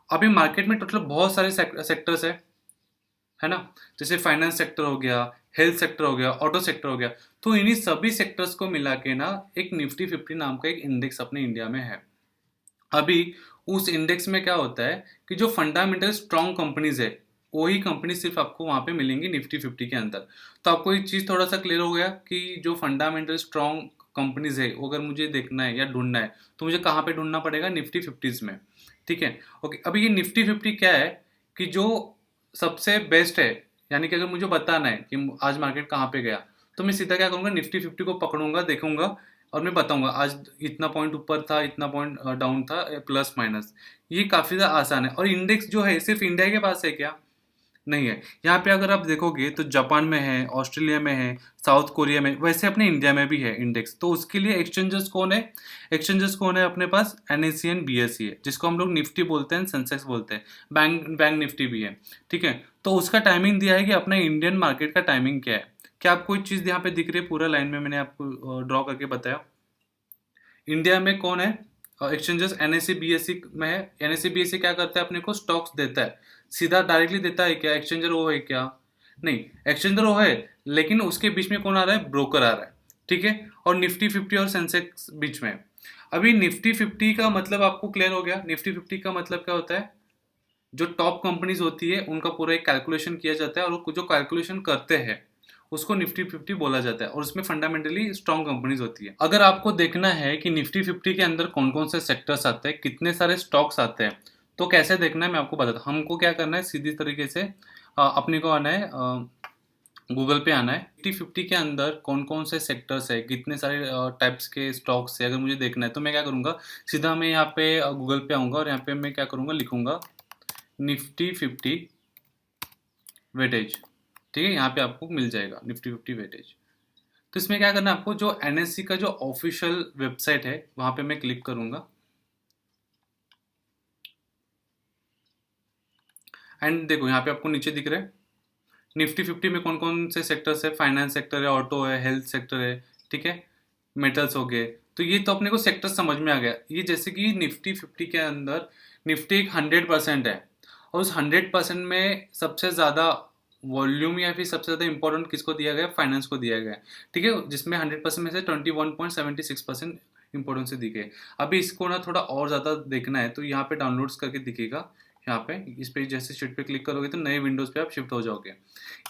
अभी मार्केट में टोटल बहुत सारे सेक्टर्स है ना। जैसे फाइनेंस सेक्टर हो गया, हेल्थ सेक्टर हो गया, ऑटो सेक्टर हो गया। तो इन्हीं सभी सेक्टर्स को मिला के ना एक निफ्टी 50 नाम का एक इंडेक्स अपने इंडिया में है। अभी उस इंडेक्स में क्या होता है कि जो फंडामेंटल स्ट्रॉन्ग कंपनीज है, वही कंपनी सिर्फ आपको वहां पे मिलेंगी निफ्टी 50 के अंदर। तो आपको ये चीज़ थोड़ा सा क्लियर हो गया कि जो फंडामेंटल स्ट्रॉन्ग कंपनीज है, वो अगर मुझे देखना है या ढूंढना है तो मुझे कहाँ पे ढूंढना पड़ेगा, निफ्टी 50 में। ठीक है। ओके, अभी ये निफ्टी 50 क्या है कि जो सबसे बेस्ट है, यानी कि अगर मुझे बताना है कि आज मार्केट कहाँ पे गया, तो मैं सीधा क्या करूँगा, निफ्टी 50 को पकड़ूंगा, देखूंगा और मैं बताऊंगा आज इतना पॉइंट ऊपर था, इतना पॉइंट डाउन था, प्लस माइनस। ये काफ़ी ज़्यादा आसान है। और इंडेक्स जो है सिर्फ इंडिया के पास है क्या? नहीं है। यहाँ पे अगर आप देखोगे तो जापान में है, ऑस्ट्रेलिया में है, साउथ कोरिया में, वैसे अपने इंडिया में भी है इंडेक्स। तो उसके लिए एक्सचेंजेस कौन है? एक्सचेंजेस कौन है अपने पास? एनएससी एंड बीएसई है, जिसको हम लोग निफ्टी बोलते हैं, सेंसेक्स बोलते हैं, बैंक बैंक निफ्टी भी है। ठीक है। तो उसका टाइमिंग दिया है कि अपना इंडियन मार्केट का टाइमिंग क्या है। क्या आपको कोई चीज़ यहाँ पे दिख रही है? पूरा लाइन में मैंने आपको ड्रॉ करके बताया। इंडिया में कौन है एक्सचेंजेस? एनएससी बीएसई में है। एनएससी बीएसई क्या करता है? अपने को स्टॉक्स देता है, सीधा डायरेक्टली देता है क्या? एक्सचेंजर वो है क्या? नहीं, एक्सचेंजर वो है, लेकिन उसके बीच में कौन आ रहा है? ब्रोकर आ रहा है। ठीक है। और निफ्टी 50 और सेंसेक्स बीच में। अभी निफ्टी 50 का मतलब आपको क्लियर हो गया। निफ्टी 50 का मतलब क्या होता है? जो टॉप कंपनीज होती है उनका पूरा एक कैलकुलेशन किया जाता है, और जो कैलकुलेशन करते हैं उसको निफ्टी 50 बोला जाता है, और उसमें फंडामेंटली स्ट्रॉन्ग कंपनीज होती है। अगर आपको देखना है कि निफ्टी 50 के अंदर कौन कौन से सेक्टर्स आते हैं, कितने सारे स्टॉक्स आते हैं, तो कैसे देखना है मैं आपको बताता हूँ। हमको क्या करना है, सीधी तरीके से अपने को आना है, गूगल पे आना है। निफ्टी 50 के अंदर कौन कौन से सेक्टर्स है, कितने सारे टाइप्स के स्टॉक्स है, अगर मुझे देखना है तो मैं क्या करूँगा, सीधा मैं यहाँ पे गूगल पे आऊँगा और यहाँ पे मैं क्या करूँगा, लिखूंगा निफ्टी 50 वेटेज। ठीक है, यहाँ पे आपको मिल जाएगा निफ्टी 50 वेटेज। तो इसमें क्या करना है आपको, जो एनएससी का जो ऑफिशियल वेबसाइट है वहाँ पे मैं क्लिक करूँगा। एंड देखो यहाँ पे आपको नीचे दिख रहा है निफ्टी 50 में कौन कौन से सेक्टर्स है। फाइनेंस सेक्टर है, ऑटो है, हेल्थ सेक्टर है, ठीक है, मेटल्स हो गए। तो ये तो अपने को सेक्टर समझ में आ गया। ये जैसे कि निफ्टी 50 के अंदर निफ्टी एक 100% है, और उस 100% में सबसे ज़्यादा वॉल्यूम या फिर सबसे ज़्यादा इंपॉर्टेंट किसको दिया गया? फाइनेंस को दिया गया है। ठीक है, जिसमें 100% में से 21.76% इंपॉर्टेंस से दी गई। अभी इसको ना थोड़ा और ज़्यादा देखना है तो यहाँ पे डाउनलोड्स करके दिखेगा। यहाँ पे इस पे जैसे शीट पे क्लिक करोगे तो नए विंडोज़ पे आप शिफ्ट हो जाओगे।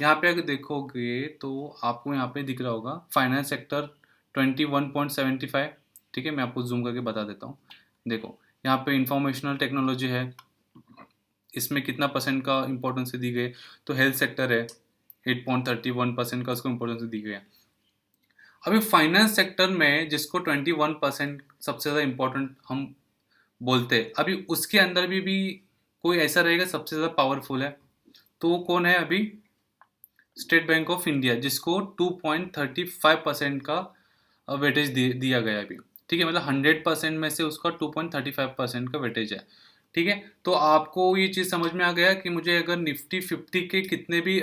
यहाँ पे अगर देखोगे तो आपको यहाँ पे दिख रहा होगा फाइनेंस सेक्टर 21.75। ठीक है, मैं आपको जूम करके बता देता हूँ। देखो यहाँ पे इंफॉर्मेशनल टेक्नोलॉजी है, इसमें कितना परसेंट का इंपॉर्टेंस दी गई। तो हेल्थ सेक्टर है, 8.31% का उसको इंपॉर्टेंस दी गई है। अभी फाइनेंस सेक्टर में जिसको 21% सबसे ज़्यादा इंपॉर्टेंट हम बोलते हैं, अभी उसके अंदर भी कोई ऐसा रहेगा सबसे ज़्यादा पावरफुल है, तो वो कौन है? अभी स्टेट बैंक ऑफ इंडिया, जिसको 2.35% का वेटेज दिया गया है अभी। ठीक है, मतलब 100% में से उसका 2.35% का वेटेज है। ठीक है, तो आपको ये चीज़ समझ में आ गया कि मुझे अगर निफ्टी 50 के कितने भी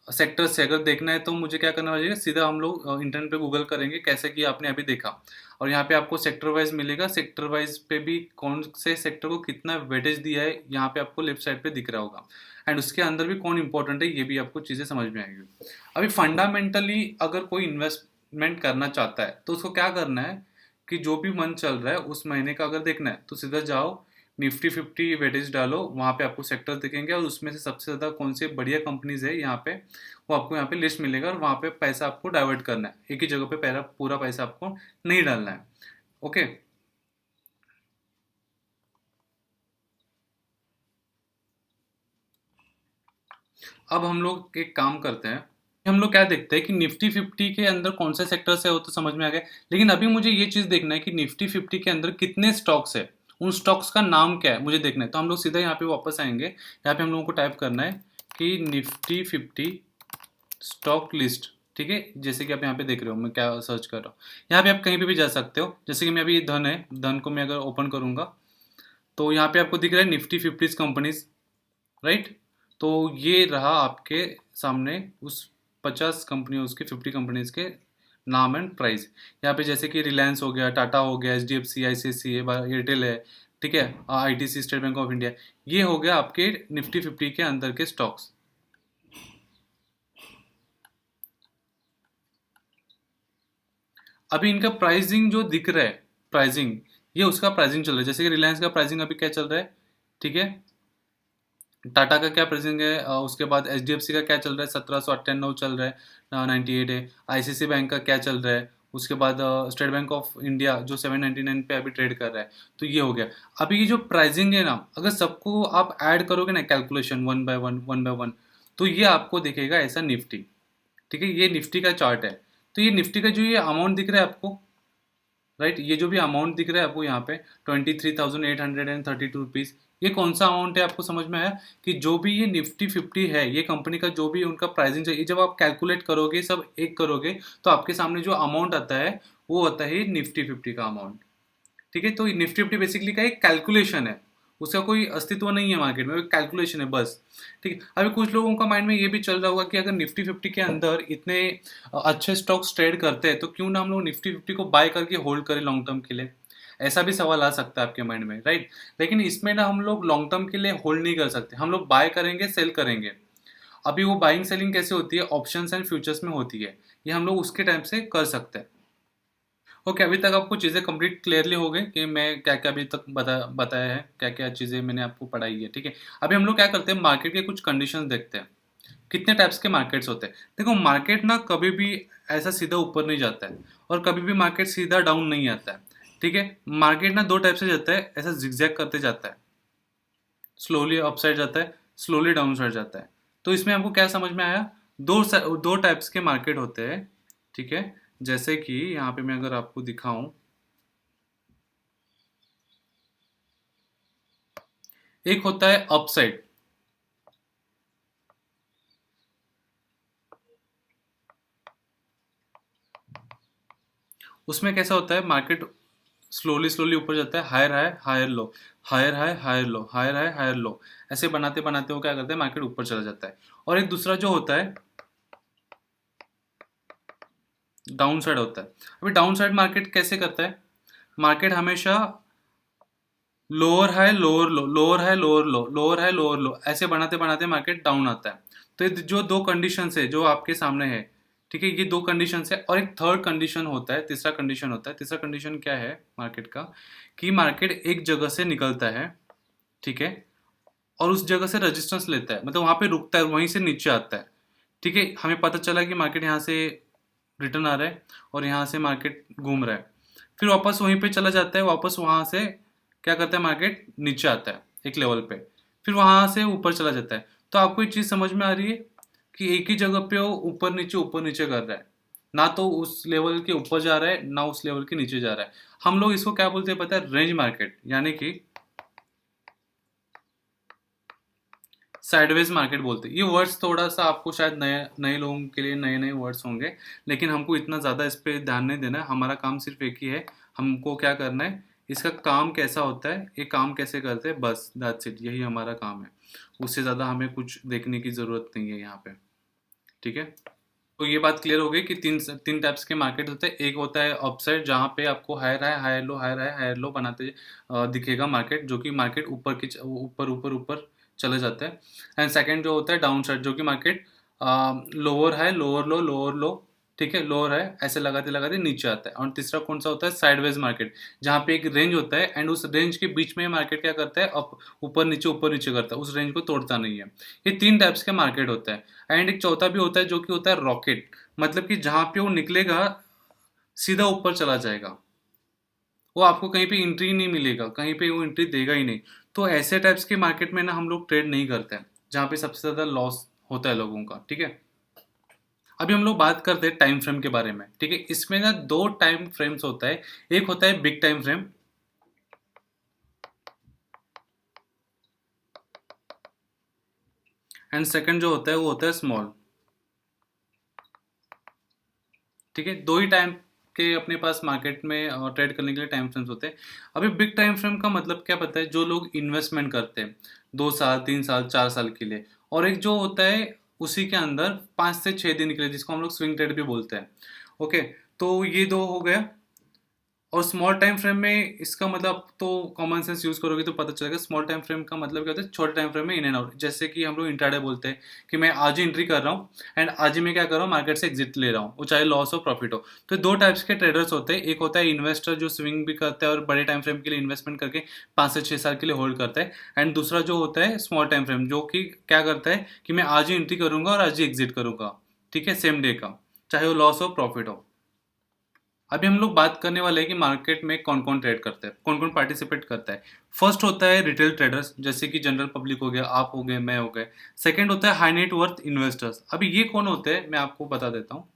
सेक्टर से अगर देखना है तो मुझे क्या करना पड़ेगा, सीधा हम लोग इंटरनेट पे गूगल करेंगे, कैसे कि आपने अभी देखा। और यहाँ पे आपको सेक्टर वाइज मिलेगा, सेक्टर वाइज पे भी कौन से सेक्टर को कितना वेटेज दिया है यहाँ पे आपको लेफ्ट साइड पे दिख रहा होगा। एंड उसके अंदर भी कौन इंपॉर्टेंट है, ये भी आपको चीज़ें समझ में आएगी। अभी फंडामेंटली अगर कोई इन्वेस्टमेंट करना चाहता है तो उसको क्या करना है कि जो भी मंथ चल रहा है उस महीने का अगर देखना है तो सीधा जाओ, निफ्टी 50 वेटेज डालो, वहाँ पे आपको सेक्टर दिखेंगे और उसमें से सबसे ज़्यादा कौन से बढ़िया कंपनीज है यहाँ पे, वो आपको यहाँ पे लिस्ट मिलेगा, और वहाँ पे पैसा आपको डाइवर्ट करना है। एक ही जगह पे पहला पूरा पैसा आपको नहीं डालना है। ओके। अब हम लोग एक काम करते हैं, हम लोग क्या देखते हैं कि निफ्टी 50 के अंदर कौन से सेक्टर्स है वो तो समझ में आ गया, लेकिन अभी मुझे ये चीज़ देखना है कि निफ्टी 50 के अंदर कितने स्टॉक्स है, उन स्टॉक्स का नाम क्या है मुझे देखना है। तो हम लोग सीधा यहाँ पे वापस आएंगे, यहाँ पे हम लोगों को टाइप करना है कि निफ्टी 50 स्टॉक लिस्ट। ठीक है, जैसे कि आप यहाँ पे देख रहे हो मैं क्या सर्च कर रहा हूँ। यहाँ पे आप कहीं पे भी जा सकते हो, जैसे कि मैं अभी ये धन है, धन को मैं अगर ओपन करूँगा तो यहाँ पे आपको दिख रहा है निफ्टी 50 कंपनीज, राइट। तो ये रहा आपके सामने उस 50 कंपनियों, उसके 50 कंपनीज के नाम एंड प्राइस। यहाँ पे जैसे कि रिलायंस हो गया, टाटा हो गया, H D F C, I C I C, Airtel है, ठीक है, I T C, State Bank of India, ये हो गया आपके निफ्टी 50 के अंदर के स्टॉक्स। अभी इनका प्राइसिंग जो दिख रहा है, प्राइसिंग, ये उसका प्राइसिंग चल रहा है। जैसे कि रिलायंस का प्राइसिंग अभी क्या चल रहा है, ठीक है, टाटा का क्या प्राइसिंग है, उसके बाद एचडीएफसी का क्या चल रहा है, 1798 चल रहा है, 98 है। आईसीसी बैंक का क्या चल रहा है, उसके बाद स्टेट बैंक ऑफ इंडिया जो 799 पे अभी ट्रेड कर रहा है। तो ये हो गया। अभी ये जो प्राइसिंग है ना, अगर सबको आप ऐड करोगे ना, calculation one by one, one by one, तो ये आपको दिखेगा ऐसा निफ्टी। ठीक है, ये निफ्टी का चार्ट है। तो ये निफ्टी का जो ये अमाउंट दिख रहा है आपको, राइट, ये जो भी अमाउंट दिख रहा है आपको यहाँ पे 23,832 रुपीज़, ये कौन सा अमाउंट है आपको समझ में आया? कि जो भी ये निफ्टी 50 है, ये कंपनी का जो भी उनका प्राइसिंग चाहिए, जब आप कैलकुलेट करोगे सब एक करोगे, तो आपके सामने जो अमाउंट आता है वो आता है निफ्टी 50 का अमाउंट। ठीक है, तो निफ्टी फिफ्टी बेसिकली का एक कैलकुलेशन है, उसका कोई अस्तित्व नहीं है मार्केट में, कैलकुलेशन है बस। ठीक है, अभी कुछ लोगों का माइंड में ये भी चल रहा होगा कि अगर निफ्टी 50 के अंदर इतने अच्छे स्टॉक्स ट्रेड करते हैं, तो क्यों ना हम लोग निफ्टी 50 को बाय करके होल्ड करें लॉन्ग टर्म के लिए। ऐसा भी सवाल आ सकता है आपके माइंड में, राइट। लेकिन इसमें ना हम लोग लॉन्ग टर्म के लिए होल्ड नहीं कर सकते, हम लोग बाय करेंगे, सेल करेंगे। अभी वो बाइंग सेलिंग कैसे होती है, ऑप्शंस एंड फ्यूचर्स में होती है, ये हम लोग उसके टाइम से कर सकते हैं। ओके, अभी तक आपको चीज़ें कंप्लीट क्लियरली हो गई कि मैं क्या क्या अभी तक बताया है, क्या क्या चीज़ें मैंने आपको पढ़ाई है। ठीक है, अभी हम लोग क्या करते हैं, मार्केट के कुछ कंडीशंस देखते हैं। कितने टाइप्स के मार्केट्स होते हैं? देखो, मार्केट ना कभी भी ऐसा सीधा ऊपर नहीं जाता है, और कभी भी मार्केट सीधा डाउन नहीं आता है। ठीक है, मार्केट ना दो टाइप से जाता है, ऐसा जिगजैग करते जाता है, स्लोली अपसाइड जाता है, स्लोली डाउन साइड जाता है। तो इसमें आपको क्या समझ में आया? दो टाइप्स के मार्केट होते हैं। ठीक है, जैसे कि यहाँ पे मैं अगर आपको दिखाऊं, एक होता है अपसाइड। उसमें कैसा होता है, मार्केट स्लोली स्लोली ऊपर जाता है, higher high higher low, higher high higher low, higher high higher low, ऐसे बनाते बनाते वो क्या करते हैं, मार्केट ऊपर चला जाता है। और एक दूसरा जो होता है, डाउन साइड होता है। अभी डाउन साइड मार्केट कैसे करता है, मार्केट हमेशा लोअर हाई लोअर लो, लोअर हाई लोअर लो, लोअर हाई लोअर लो, ऐसे बनाते बनाते मार्केट डाउन आता है। तो ये जो दो कंडीशन है जो आपके सामने है, ठीक है, ये दो कंडीशन है। और एक थर्ड कंडीशन होता है, तीसरा कंडीशन होता है। तीसरा कंडीशन क्या है मार्केट का, कि मार्केट एक जगह से निकलता है, ठीक है, और उस जगह से रेजिस्टेंस लेता है, मतलब वहां पे रुकता है, वहीं से नीचे आता है। ठीक है, हमें पता चला कि मार्केट यहाँ से रिटर्न आ रहा है, और यहाँ से मार्केट घूम रहा है, फिर वापस वहीं पे चला जाता है, वापस वहाँ से क्या करता है, मार्केट नीचे आता है एक लेवल पे, फिर वहाँ से ऊपर चला जाता है। तो आपको एक चीज़ समझ में आ रही है कि एक ही जगह पे वो ऊपर नीचे कर रहा है, ना तो उस लेवल के ऊपर जा रहा है, ना उस लेवल के नीचे जा रहा है। हम लोग इसको क्या बोलते हैं पता है, रेंज मार्केट, यानी कि साइडवेज मार्केट बोलते हैं। ये वर्ड्स थोड़ा सा आपको शायद नए नए लोगों के लिए नए नए वर्ड्स होंगे, लेकिन हमको इतना ज़्यादा इस पे ध्यान नहीं देना है। हमारा काम सिर्फ एक ही है, हमको क्या करना है, इसका काम कैसा होता है, ये काम कैसे करते हैं, बस दैट्स इट, यही हमारा काम है। उससे ज़्यादा हमें कुछ देखने की ज़रूरत नहीं है यहाँ पे। ठीक है, तो ये बात क्लियर हो गई कि तीन तीन टाइप्स के मार्केट होते हैं। एक होता है अपसाइड, जहाँ पे आपको higher high higher low, higher high higher low बनाते दिखेगा मार्केट, जो कि मार्केट ऊपर ऊपर ऊपर चले जाता है। एंड सेकंड जो होता है डाउन साइड, जो कि मार्केट लोअर हाई लोअर लो, लोअर लो, ठीक है, लोअर है, ऐसे लगाते लगाते नीचे आता है। और तीसरा कौन सा होता है, साइडवेज मार्केट, जहाँ पे एक रेंज होता है, एंड उस रेंज के बीच में मार्केट क्या करता है, अप ऊपर नीचे करता है, उस रेंज को तोड़ता नहीं है। ये तीन टाइप्स के मार्केट होता है। एंड एक चौथा भी होता है, जो कि होता है रॉकेट, मतलब कि जहाँ पे वो निकलेगा सीधा ऊपर चला जाएगा, वो आपको कहीं पे एंट्री नहीं मिलेगा, कहीं पे वो एंट्री देगा ही नहीं। तो ऐसे टाइप्स के मार्केट में ना हम लोग ट्रेड नहीं करते हैं, जहाँ पे सबसे ज़्यादा लॉस होता है लोगों का। ठीक है, अभी हम लोग बात करते हैं टाइम फ्रेम के बारे में। ठीक है, इसमें ना दो टाइम फ्रेम्स होता है, एक होता है big time frame, and second जो होता है वो होता है स्मॉल। ठीक है, दो ही टाइम के अपने पास मार्केट में ट्रेड करने के लिए टाइम फ्रेम्स होते हैं। अभी बिग टाइम फ्रेम का मतलब क्या पता है, जो लोग इन्वेस्टमेंट करते हैं 2 साल 3 साल 4 साल के लिए, और एक जो होता है उसी के अंदर 5 से 6 दिन के लिए, जिसको हम लोग स्विंग ट्रेड भी बोलते हैं। ओके, तो ये दो हो गया। और स्मॉल टाइम फ्रेम में इसका मतलब तो कॉमन सेंस यूज करोगे तो पता चलेगा। स्मॉल टाइम फ्रेम का मतलब क्या होता है, छोटे टाइम फ्रेम में इन एंड आउट। जैसे कि हम लोग इंट्राडे बोलते हैं कि मैं आज ही एंट्री कर रहा हूँ एंड आज ही मैं क्या कर रहा हूँ, मार्केट से एग्जिट ले रहा हूँ, वो चाहे लॉस हो प्रॉफिट हो। तो दो टाइप्स के ट्रेडर्स होते हैं। एक होता है इन्वेस्टर जो स्विंग भी करता है और बड़े टाइम फ्रेम के लिए इन्वेस्टमेंट करके 5 से 6 साल के लिए होल्ड करता है। एंड दूसरा जो होता है स्मॉल टाइम फ्रेम, जो कि क्या करता है कि मैं आज ही एंट्री करूंगा और आज ही एग्जिट करूंगा, ठीक है, सेम डे का, चाहे वो लॉस हो प्रॉफिट हो। अभी हम लोग बात करने वाले हैं कि मार्केट में कौन कौन ट्रेड करता है, कौन कौन पार्टिसिपेट करता है। फर्स्ट होता है रिटेल ट्रेडर्स, जैसे कि जनरल पब्लिक हो गया, आप हो गए, मैं हो गए। सेकंड होता है हाई नेट वर्थ इन्वेस्टर्स। अभी ये कौन होते हैं मैं आपको बता देता हूँ।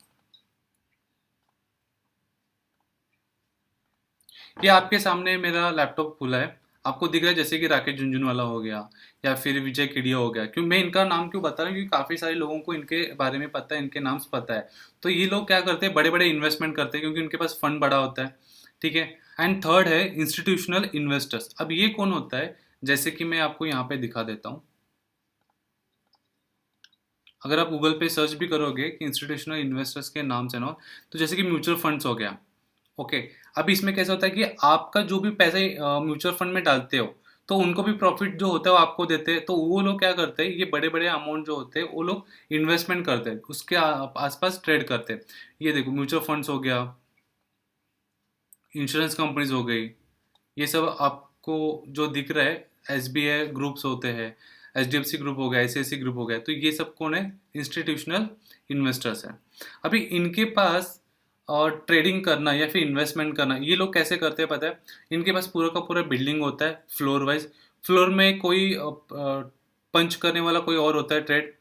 ये आपके सामने मेरा लैपटॉप खुला है, आपको दिख रहा है, जैसे कि राकेश झुंझुनवाला हो गया या फिर विजय केडिया हो गया। क्यों मैं इनका नाम क्यों बता रहा हूँ, क्योंकि काफ़ी सारे लोगों को इनके बारे में पता है, इनके नाम पता है। तो ये लोग क्या करते हैं, बड़े बड़े इन्वेस्टमेंट करते हैं क्योंकि उनके पास फंड बड़ा होता है, ठीक है। एंड थर्ड है इंस्टीट्यूशनल इन्वेस्टर्स। अब ये कौन होता है, जैसे कि मैं आपको यहाँ पे दिखा देता हूँ। अगर आप गूगल पे सर्च भी करोगे कि इंस्टीट्यूशनल इन्वेस्टर्स के नाम से ना, तो जैसे कि म्यूचुअल फंड्स हो गया, ओके। अब इसमें कैसा होता है कि आपका जो भी पैसे म्यूचुअल फंड में डालते हो, तो उनको भी प्रॉफिट जो होता है वो आपको देते हैं। तो वो लोग क्या करते हैं, ये बड़े बड़े अमाउंट जो होते हैं वो लोग इन्वेस्टमेंट करते हैं, उसके आसपास ट्रेड करते हैं। ये देखो म्यूचुअल फंड्स हो गया, इंश्योरेंस कंपनीज हो गई, ये सब आपको जो दिख रहा है, एस बी आई ग्रुप्स होते हैं, H D F C group हो गया, आई सी आई सी ग्रुप हो गया, तो ये सब कौन है, इंस्टीट्यूशनल इन्वेस्टर्स हैं। अभी इनके पास और ट्रेडिंग करना या फिर इन्वेस्टमेंट करना ये लोग कैसे करते हैं पता है। इनके पास पूरा का पूरा बिल्डिंग होता है फ्लोर वाइज। फ्लोर में कोई पंच करने वाला कोई और होता है, ट्रेड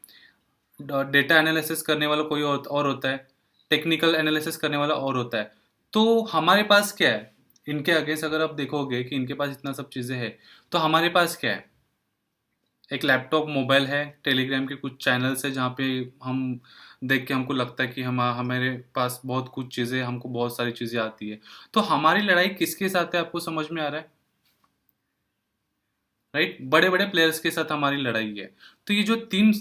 डेटा एनालिसिस करने वाला कोई और होता है, टेक्निकल एनालिसिस करने वाला और होता है। तो हमारे पास क्या है, इनके अगेंस्ट अगर आप देखोगे कि इनके पास इतना सब चीज़ें हैं, तो हमारे पास क्या है, एक लैपटॉप, मोबाइल है, टेलीग्राम के कुछ चैनल्स है जहाँ पे हम देख के हमको लगता है कि हमारे पास बहुत कुछ चीज़ें, हमको बहुत सारी चीज़ें आती है। तो हमारी लड़ाई किसके साथ है आपको समझ में आ रहा है, राइट, बड़े बड़े प्लेयर्स के साथ हमारी लड़ाई है। तो ये जो तीन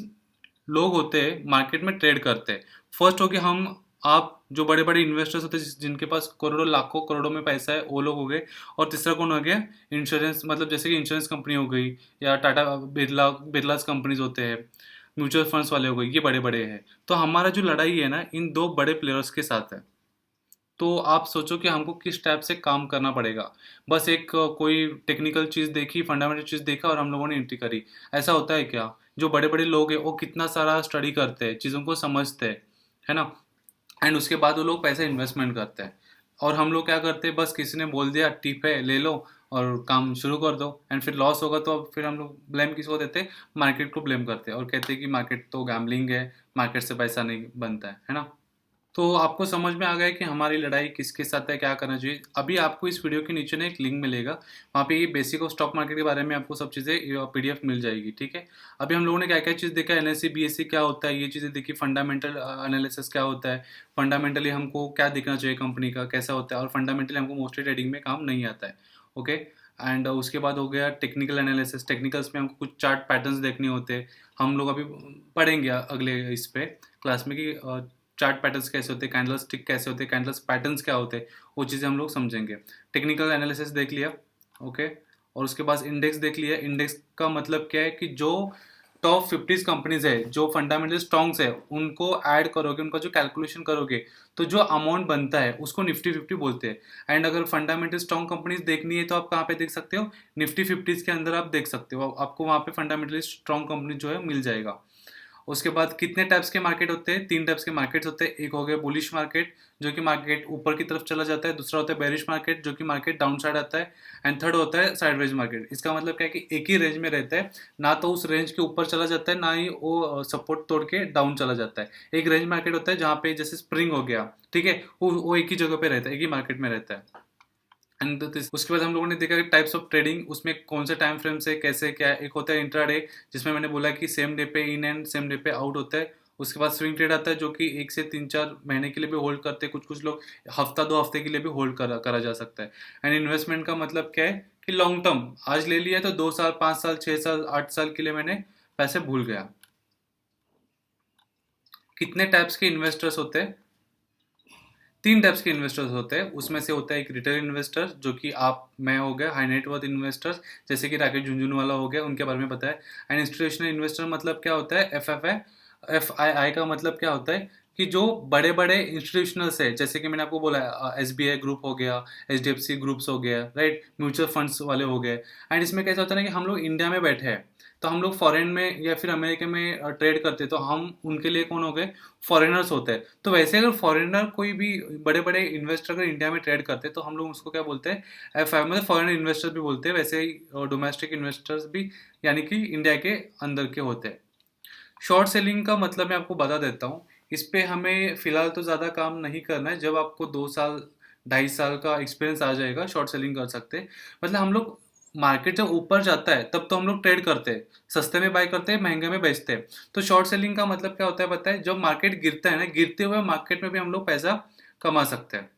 लोग होते हैं मार्केट में ट्रेड करते हैं, फर्स्ट हो गया हम आप, जो बड़े बड़े इन्वेस्टर्स होते हैं जिनके पास करोड़ों लाखों करोड़ों में पैसा है, वो लोग हो गए। और तीसरा कौन हो गया, इंश्योरेंस, मतलब जैसे कि इंश्योरेंस कंपनी हो गई या टाटा बिरलास कंपनीज होते हैं, म्यूचुअल फंड्स वाले हो गए, ये बड़े बड़े हैं। तो हमारा जो लड़ाई है ना इन दो बड़े प्लेयर्स के साथ है। तो आप सोचो कि हमको किस टाइप से काम करना पड़ेगा। बस एक कोई टेक्निकल चीज़ देखी, फंडामेंटल चीज़ देखा और हम लोगों ने एंट्री करी, ऐसा होता है क्या। जो बड़े बड़े लोग हैं वो कितना सारा स्टडी करते हैं, चीज़ों को समझते हैं, है ना। एंड उसके बाद वो लोग पैसे इन्वेस्टमेंट करते हैं। और हम लोग क्या करते हैं, बस किसी ने बोल दिया टिप है ले लो और काम शुरू कर दो, एंड फिर लॉस होगा तो फिर हम लोग ब्लेम किसको देते हैं, मार्केट को ब्लेम करते हैं और कहते हैं कि मार्केट तो गैम्बलिंग है, मार्केट से पैसा नहीं बनता है ना। तो आपको समझ में आ गया कि हमारी लड़ाई किसके साथ है, क्या करना चाहिए। अभी आपको इस वीडियो के नीचे ना एक लिंक मिलेगा, वहाँ पे ये बेसिक ऑफ स्टॉक मार्केट के बारे में आपको सब चीज़ें पीडीएफ मिल जाएगी, ठीक है। अभी हम लोगों ने क्या क्या चीज़ देखा, एनएससी बीएससी क्या होता है, ये चीज़ें देखी, फंडामेंटल एनालिसिस क्या होता है, फंडामेंटली हमको क्या देखना चाहिए कंपनी का कैसा होता है, और फंडामेंटली हमको मोस्टली ट्रेडिंग में काम नहीं आता है, ओके। एंड उसके बाद हो गया टेक्निकल एनालिसिस। टेक्निकल्स में हमको कुछ चार्ट पैटर्न्स देखने होते हैं। हम लोग अभी पढ़ेंगे अगले इस पे क्लास में कि चार्ट पैटर्न्स कैसे होते हैं, कैंडल स्टिक कैसे होते हैं, कैंडल्स पैटर्न्स क्या होते हैं, वो चीज़ें हम लोग समझेंगे। टेक्निकल एनालिसिस देख लिया, ओके। और उसके बाद इंडेक्स देख लिया। इंडेक्स का मतलब क्या है कि जो टॉप 50 कंपनीज है जो फंडामेंटल स्ट्रॉन्ग्स है उनको ऐड करोगे, उनका जो कैलकुलेशन करोगे, तो जो अमाउंट बनता है उसको निफ्टी 50 बोलते हैं। एंड अगर फंडामेंटल स्ट्रॉन्ग कंपनीज देखनी है तो आप कहाँ पे देख सकते हो, निफ्टी 50 के अंदर आप देख सकते हो, आपको वहाँ पे फंडामेंटली स्ट्रॉन्ग कंपनी जो है मिल जाएगा। उसके बाद कितने टाइप्स के मार्केट होते हैं, 3 टाइप्स के मार्केट्स होते हैं। एक हो गया बुलिश मार्केट, जो कि मार्केट ऊपर की तरफ चला जाता है। दूसरा होता है बेरिश मार्केट, जो कि मार्केट डाउन साइड आता है। एंड थर्ड होता है साइडवेज मार्केट। इसका मतलब क्या है कि एक ही रेंज में रहता है, ना तो उस रेंज के ऊपर चला जाता है, ना ही वो सपोर्ट तोड़ के डाउन चला जाता है। एक रेंज मार्केट होता है जहाँ पे जैसे स्प्रिंग हो गया, ठीक है, वो एक ही जगह पे रहता है, एक ही मार्केट में रहता है। एंड उसके बाद हम लोगों ने देखा टाइप्स ऑफ ट्रेडिंग, उसमें कौन से टाइम फ्रेम से कैसे क्या है। एक होता है इंट्राडे, जिसमें मैंने बोला कि सेम डे पे इन एंड सेम डे पे आउट होता है। उसके बाद स्विंग ट्रेड आता है, जो कि 1 से 3 4 महीने के लिए भी होल्ड करते हैं, कुछ कुछ लोग हफ्ता 2 हफ्ते के लिए भी होल्ड करा जा सकता है। एंड इन्वेस्टमेंट का मतलब क्या है कि लॉन्ग टर्म, आज ले लिया तो 2 साल 5 साल 6 साल 8 साल के लिए मैंने पैसे भूल गया। कितने टाइप्स के इन्वेस्टर्स होते हैं, तीन टाइप्स के इन्वेस्टर्स होते हैं। उसमें से होता है एक रिटेल इन्वेस्टर, जो कि आप मैं हो गया, हाई नेटवर्थ इन्वेस्टर्स जैसे कि राकेश झुंझुनवाला हो गया, उनके बारे में पता है। एंड इंस्टीट्यूशनल इन्वेस्टर मतलब क्या होता है, एफ आई आई का मतलब क्या होता है कि जो बड़े बड़े इंस्टीट्यूशनल्स है, जैसे कि मैंने आपको बोला SBI ग्रुप हो गया, HDFC ग्रुप्स हो गया, राइट, म्यूचुअल फंड्स वाले हो गए। एंड इसमें कैसा होता है ना कि हम लोग इंडिया में बैठे हैं, तो हम लोग फॉरेन में या फिर अमेरिका में ट्रेड करते हैं, तो हम उनके लिए कौन हो गए, फॉरेनर्स होते हैं। तो वैसे अगर फॉरेनर कोई भी बड़े बड़े इन्वेस्टर अगर इंडिया में ट्रेड करते हैं, तो हम लोग उसको क्या बोलते हैं, एफ आई, मतलब फॉरेन इन्वेस्टर्स भी बोलते हैं, वैसे ही डोमेस्टिक इन्वेस्टर्स भी, यानी कि इंडिया के अंदर के होते हैं। शॉर्ट सेलिंग का मतलब मैं आपको बता देता हूँ। इस पे हमें फिलहाल तो ज़्यादा काम नहीं करना है। जब आपको 2 साल 2.5 साल का एक्सपीरियंस आ जाएगा, शॉर्ट सेलिंग कर सकते हैं। मतलब हम लोग, मार्केट जब ऊपर जाता है तब तो हम लोग ट्रेड करते हैं, सस्ते में बाय करते हैं, महंगे में बेचते हैं। तो शॉर्ट सेलिंग का मतलब क्या होता है पता है, जब मार्केट गिरता है ना, गिरते हुए मार्केट में भी हम लोग पैसा कमा सकते हैं।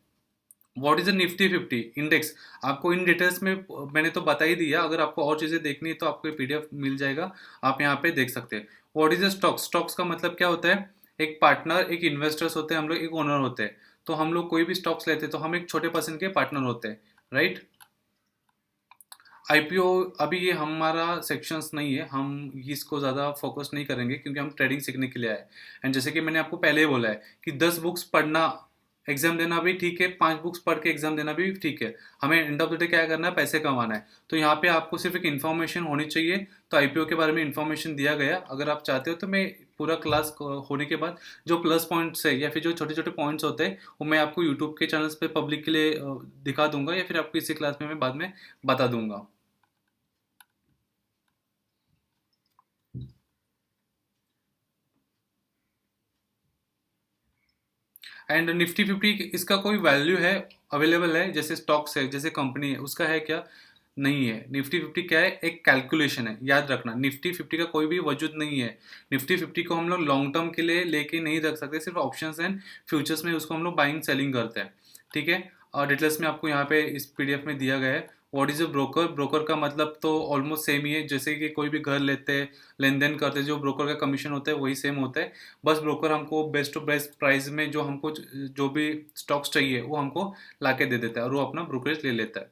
What is a Nifty 50 index, आपको इन डिटेल्स में मैंने तो बता ही दिया। अगर आपको और चीज़ें देखनी है तो आपको PDF मिल जाएगा, आप यहाँ पे देख सकते हैं। What is a stocks, stocks का मतलब क्या होता है, एक पार्टनर, एक इन्वेस्टर्स होते हैं, हम लोग एक ओनर होते हैं। तो हम लोग कोई भी स्टॉक्स लेते हैं तो हम एक छोटे परसेंट के पार्टनर होते हैं, राइट। IPO, अभी ये हमारा सेक्शंस नहीं है, हम इसको ज़्यादा फोकस नहीं करेंगे क्योंकि हम ट्रेडिंग सीखने के लिए आए। एंड जैसे कि मैंने आपको पहले ही बोला है कि 10 बुक्स पढ़ना, एग्जाम देना भी ठीक है, 5 बुक्स पढ़ के एग्जाम देना भी ठीक है, हमें एंड ऑफ द डे क्या करना है, पैसे कमाना है। तो यहाँ पे आपको सिर्फ एक इन्फॉर्मेशन होनी चाहिए। तो IPO के बारे में इन्फॉर्मेशन दिया गया, अगर आप चाहते हो तो मैं पूरा क्लास होने के बाद जो प्लस पॉइंट्स है या फिर जो छोटे छोटे पॉइंट्स होते हैं वो मैं आपको यूट्यूब के चैनल्स पे पब्लिक के लिए दिखा दूंगा, या फिर आपको इसी क्लास में मैं बाद में बता दूंगा। एंड निफ्टी 50 इसका कोई वैल्यू है, अवेलेबल है, जैसे स्टॉक्स है, जैसे कंपनी है, उसका है क्या, नहीं है। निफ्टी 50 क्या है, एक कैलकुलेशन है, याद रखना। निफ्टी 50 का कोई भी वजूद नहीं है। निफ्टी 50 को हम लोग लॉन्ग टर्म के लिए लेके नहीं रख सकते, सिर्फ ऑप्शंस एंड फ्यूचर्स में उसको हम लोग बाइंग सेलिंग करते हैं, ठीक है। और डिटेल्स में आपको यहाँ पे इस PDF में दिया गया है। What is a broker, broker का मतलब तो ऑलमोस्ट सेम ही है, जैसे कि कोई भी घर लेते हैं, लेन देन करते हैं, जो ब्रोकर का कमीशन होता है वही सेम होता है। बस ब्रोकर हमको बेस्ट टू बेस्ट प्राइस में जो हमको जो भी स्टॉक्स चाहिए वो हमको ला के दे देता है, और वो अपना ब्रोकरेज ले लेता है।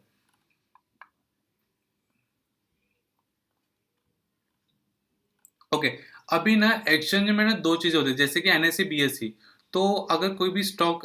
ओके, अभी ना एक्सचेंज में ना दो चीज़ें होती है, जैसे कि NSE BSE। तो अगर कोई भी स्टॉक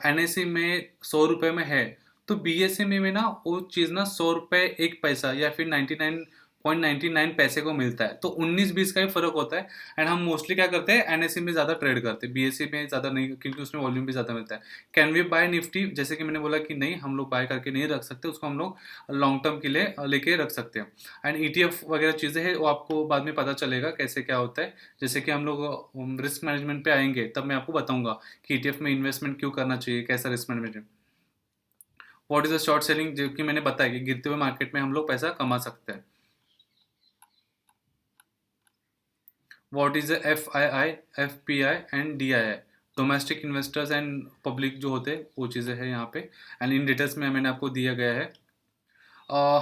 NSE में 100 रुपये में है, तो BSE में ना वो चीज़ ना 100 रुपये 1 पैसा या फिर 99.99 पैसे को मिलता है। तो 19-20 का ही फर्क होता है। एंड हम मोस्टली क्या करते हैं, NSE में ज़्यादा ट्रेड करते हैं, BSE में ज़्यादा नहीं, क्योंकि उसमें वॉल्यूम भी ज़्यादा मिलता है। कैन वी बाय निफ्टी, जैसे कि मैंने बोला कि नहीं, हम लोग बाय करके नहीं रख सकते, उसको हम लोग लॉन्ग टर्म के लिए लेके रख सकते हैं। एंड ETF वगैरह चीज़ें हैं, वो आपको बाद में पता चलेगा कैसे क्या होता है। जैसे कि हम लोग रिस्क मैनेजमेंट पे आएंगे तब मैं आपको बताऊंगा कि ETF में इन्वेस्टमेंट क्यों करना चाहिए, कैसा risk management. What is the short selling, जो कि मैंने बताया कि गिरते हुए मार्केट में हम लोग पैसा कमा सकते हैं। What is FII, FPI and DII, domestic investors and public जो होते हैं, वो चीज़ें हैं यहाँ पे। एंड इन डिटेल्स में मैंने आपको दिया गया है।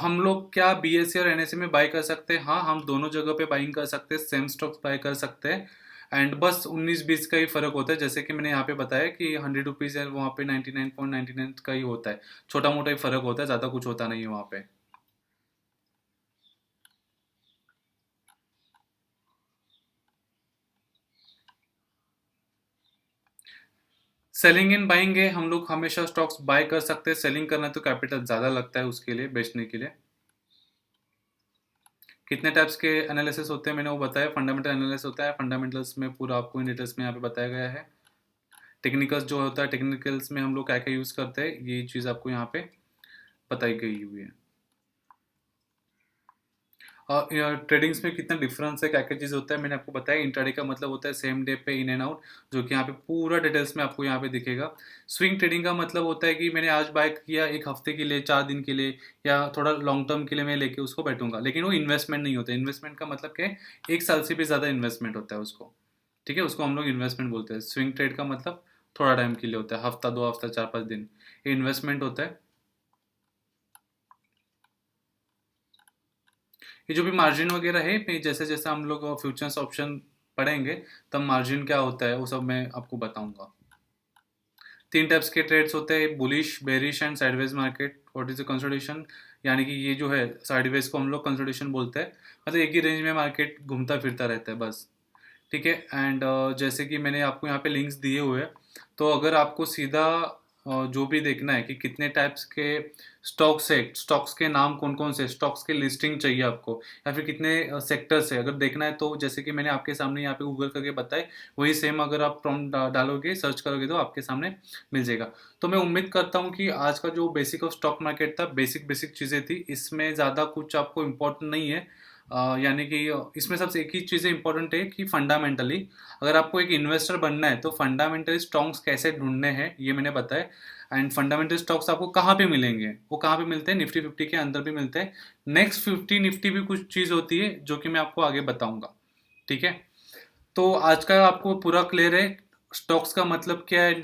हम लोग क्या BSE और NSE में बाई कर सकते हैं, हाँ हम दोनों जगह पे बाइंग कर सकते हैं, सेम स्टॉक्स बाई कर सकते हैं। एंड बस 19-20 का ही फर्क होता है, जैसे कि मैंने यहाँ पे बताया कि 100 रुपीज़ है, वहाँ पे 99.99 का ही होता है। छोटा मोटा ही फर्क होता है, ज़्यादा कुछ होता नहीं है वहाँ पे। सेलिंग एंड बाइंग है, हम लोग हमेशा स्टॉक्स बाय कर सकते हैं। सेलिंग करना तो कैपिटल ज़्यादा लगता है उसके लिए, बेचने के लिए। कितने टाइप्स के एनालिसिस होते हैं मैंने वो बताया। फंडामेंटल एनालिसिस होता है, फंडामेंटल्स में पूरा आपको इन डिटेल्स में यहाँ पे बताया गया है। टेक्निकल्स जो होता है, टेक्निकल्स में हम लोग क्या क्या यूज़ करते हैं, ये चीज़ आपको यहाँ पे बताई गई हुई है। और ट्रेडिंग्स में कितना डिफरेंस है, क्या क्या चीज़ होता है, मैंने आपको बताया। इंट्राडे का मतलब होता है सेम डे पे इन एंड आउट, जो कि यहाँ पे पूरा डिटेल्स में आपको यहाँ पे दिखेगा। स्विंग ट्रेडिंग का मतलब होता है कि मैंने आज बाय किया, 1 हफ्ते के लिए, 4 दिन के लिए, या थोड़ा लॉन्ग टर्म के लिए मैं लेके उसको बैठूंगा, लेकिन वो इन्वेस्टमेंट नहीं होता। इन्वेस्टमेंट का मतलब क्या है, 1 साल से भी ज़्यादा इन्वेस्टमेंट होता है उसको, ठीक है, उसको हम लोग इन्वेस्टमेंट बोलते हैं। स्विंग ट्रेड का मतलब थोड़ा टाइम के लिए होता है, हफ्ता 2 हफ्ता 4-5 दिन, ये इन्वेस्टमेंट होता है। ये जो भी मार्जिन वगैरह है, मैं जैसे जैसे हम लोग फ्यूचर्स ऑप्शन पढ़ेंगे तब मार्जिन क्या होता है वो सब मैं आपको बताऊंगा। तीन टाइप्स के ट्रेड्स होते हैं, bullish, bearish and sideways market. What is the consolidation, यानी कि ये जो है साइडवेज को हम लोग कंसोलिडेशन बोलते हैं, मतलब एक ही रेंज में मार्केट घूमता फिरता रहता है बस। ठीक है। एंड जैसे कि मैंने आपको यहाँ पे लिंक्स दिए हुए हैं, तो अगर आपको सीधा जो भी देखना है कि कितने टाइप्स के स्टॉक्स है, स्टॉक्स के नाम कौन कौन से, स्टॉक्स के लिस्टिंग चाहिए आपको, या फिर कितने सेक्टर्स है अगर देखना है, तो जैसे कि मैंने आपके सामने यहाँ पे गूगल करके बताए, वही सेम अगर आप प्रॉम्प्ट डालोगे, सर्च करोगे, तो आपके सामने मिल जाएगा। तो मैं उम्मीद करता हूँ कि आज का जो बेसिक ऑफ स्टॉक मार्केट था, बेसिक बेसिक चीज़ें थी, इसमें ज़्यादा कुछ आपको इम्पोर्टेंट नहीं है। यानी कि इसमें सबसे एक ही चीज़ें इंपॉर्टेंट है कि फंडामेंटली अगर आपको एक इन्वेस्टर बनना है तो फंडामेंटल स्टॉक्स कैसे ढूंढने हैं ये मैंने बताया। एंड फंडामेंटल स्टॉक्स आपको कहाँ पे मिलेंगे, वो कहाँ पे मिलते हैं, निफ्टी 50 के अंदर भी मिलते हैं, नेक्स्ट 50 निफ्टी भी कुछ चीज़ होती है जो कि मैं आपको आगे बताऊंगा। ठीक है। तो आज का आपको पूरा क्लियर है स्टॉक्स का मतलब क्या है,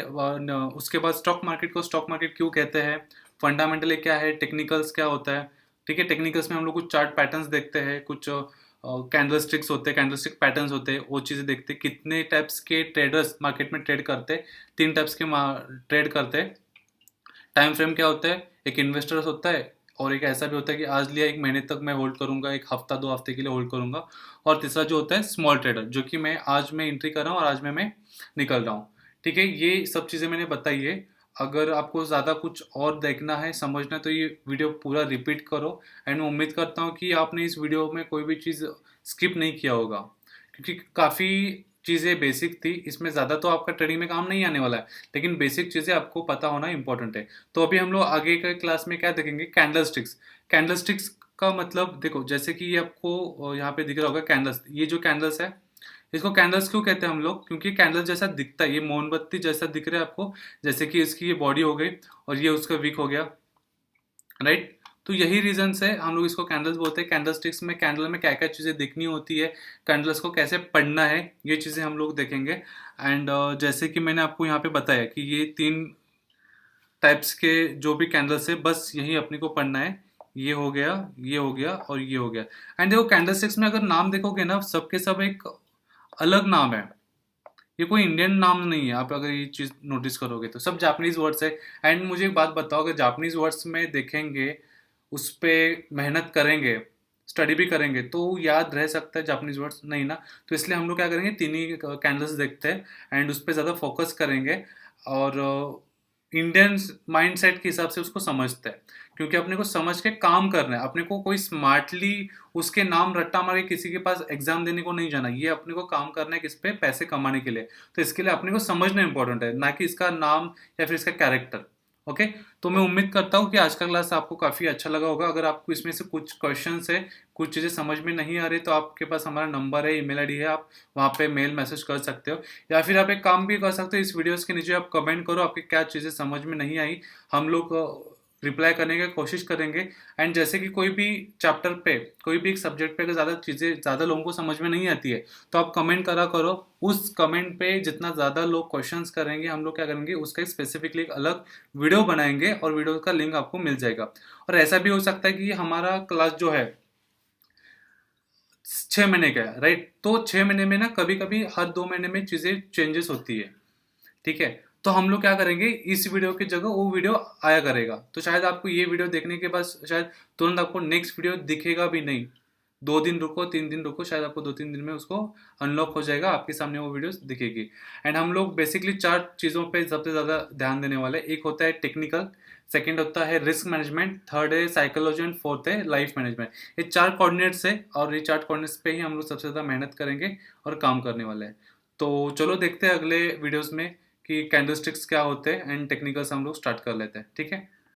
उसके बाद स्टॉक मार्केट को स्टॉक मार्केट क्यों कहते हैं, फंडामेंटली क्या है, टेक्निकल्स क्या होता है। ठीक है। टेक्निकल्स में हम लोग कुछ चार्ट पैटर्न्स देखते हैं, कुछ कैंडल स्टिक्स होते हैं, कैंडल स्टिक पैटर्न्स होते हैं, वो चीज़ें देखते हैं, कितने टाइप्स के ट्रेडर्स मार्केट में ट्रेड करते हैं, तीन टाइप्स के ट्रेड करते हैं। टाइम फ्रेम क्या होता है, एक इन्वेस्टर्स होता है, और एक ऐसा भी होता है कि आज लिया एक महीने तक मैं होल्ड करूंगा, एक हफ्ता 2 हफ्ते के लिए होल्ड करूंगा। और तीसरा जो होता है स्मॉल ट्रेडर, जो कि मैं एंट्री कर रहा हूँ और आज मैं निकल रहा हूँ। ठीक है। ये सब चीज़ें मैंने बताई है। अगर आपको ज़्यादा कुछ और देखना है, समझना है, तो ये वीडियो पूरा रिपीट करो। एंड मैं उम्मीद करता हूँ कि आपने इस वीडियो में कोई भी चीज़ स्किप नहीं किया होगा, क्योंकि काफ़ी चीज़ें बेसिक थी, इसमें ज़्यादा तो आपका ट्रेडिंग में काम नहीं आने वाला है, लेकिन बेसिक चीज़ें आपको पता होना इंपॉर्टेंट है। तो अभी हम लोग आगे के क्लास में क्या देखेंगे, कैंडल स्टिक्स। कैंडल स्टिक्स का मतलब देखो, जैसे कि ये आपको यहाँ पे दिख रहा होगा कैंडल्स, ये जो कैंडल्स है, इसको कैंडल्स क्यों कहते हैं हम लोग, क्योंकि कैंडल जैसा दिखता है, ये मोमबत्ती जैसा दिख रहा है आपको, जैसे कि इसकी ये बॉडी हो गई और ये उसका वीक हो गया, राइट। तो यही रीजन है हम लोग इसको कैंडल्स बोलते हैं। कैंडल स्टिक्स में कैंडल में क्या क्या चीज़ें देखनी होती है, कैंडल्स को कैसे पढ़ना है, ये चीज़ें हम लोग देखेंगे। एंड जैसे कि मैंने आपको यहाँ पे बताया कि ये तीन टाइप्स के जो भी कैंडल्स है, बस यही अपने को पढ़ना है, ये हो गया, ये हो गया और ये हो गया। एंड देखो कैंडल स्टिक्स में अगर नाम देखोगे ना, सबके सब एक अलग नाम है, ये कोई इंडियन नाम नहीं है। आप अगर ये चीज़ नोटिस करोगे तो सब जापानीज वर्ड्स है। एंड मुझे एक बात बताओ, अगर जापानीज वर्ड्स में देखेंगे, उस पर मेहनत करेंगे, स्टडी भी करेंगे, तो याद रह सकता है जापानीज वर्ड्स, नहीं ना। तो इसलिए हम लोग क्या करेंगे, तीन ही कैंडल्स देखते हैं एंड उस पर ज़्यादा फोकस करेंगे, और इंडियन माइंडसेट के हिसाब से उसको समझते हैं, क्योंकि अपने को समझ के काम करना है, अपने को कोई स्मार्टली उसके नाम रट्टा मार के किसी के पास एग्जाम देने को नहीं जाना, ये अपने को काम करना है किस पे, पैसे कमाने के लिए। तो इसके लिए अपने को समझना इंपॉर्टेंट है, ना कि इसका नाम या फिर इसका कैरेक्टर। ओके। तो मैं उम्मीद करता हूँ कि आज का क्लास आपको काफ़ी अच्छा लगा होगा। अगर आपको इसमें से कुछ क्वेश्चंस है, कुछ चीज़ें समझ में नहीं आ रही, तो आपके पास हमारा नंबर है, ईमेल आईडी है, आप वहाँ पे मेल मैसेज कर सकते हो, या फिर आप एक काम भी कर सकते हो, इस वीडियोस के नीचे आप कमेंट करो आपकी क्या चीज़ें समझ में नहीं आई, हम लोग रिप्लाई करने की कोशिश करेंगे। एंड जैसे कि कोई भी चैप्टर पे, कोई भी एक सब्जेक्ट पे अगर ज़्यादा चीज़ें ज़्यादा लोगों को समझ में नहीं आती है, तो आप कमेंट करा करो, उस कमेंट पे जितना ज़्यादा लोग क्वेश्चंस करेंगे, हम लोग क्या करेंगे, उसका एक स्पेसिफिकली एक अलग वीडियो बनाएंगे और वीडियो का लिंक आपको मिल जाएगा। और ऐसा भी हो सकता है कि हमारा क्लास जो है 6 महीने का है, राइट, तो 6 महीने में ना कभी कभी हर 2 महीने में चीज़ें चेंजेस होती है। ठीक है। तो हम लोग क्या करेंगे, इस वीडियो की जगह वो वीडियो आया करेगा, तो शायद आपको ये वीडियो देखने के बाद शायद तुरंत आपको नेक्स्ट वीडियो दिखेगा भी नहीं, 2 दिन रुको, 3 दिन रुको, शायद आपको 2-3 दिन में उसको अनलॉक हो जाएगा, आपके सामने वो वीडियोस दिखेगी। एंड हम लोग बेसिकली 4 चीज़ों पे सबसे ज़्यादा ध्यान देने वाले हैं। एक होता है टेक्निकल, सेकंड होता है रिस्क मैनेजमेंट, थर्ड है साइकोलॉजी एंड फोर्थ है लाइफ मैनेजमेंट। ये 4 कोऑर्डिनेट्स है और ये 4 कोऑर्डिनेट्स पे ही हम लोग सबसे ज़्यादा मेहनत करेंगे और काम करने वाले हैं। तो चलो देखते हैं अगले वीडियोस में कि कैंडलस्टिक्स क्या होते हैं, एंड टेक्निकल्स हम लोग स्टार्ट कर लेते हैं। ठीक है।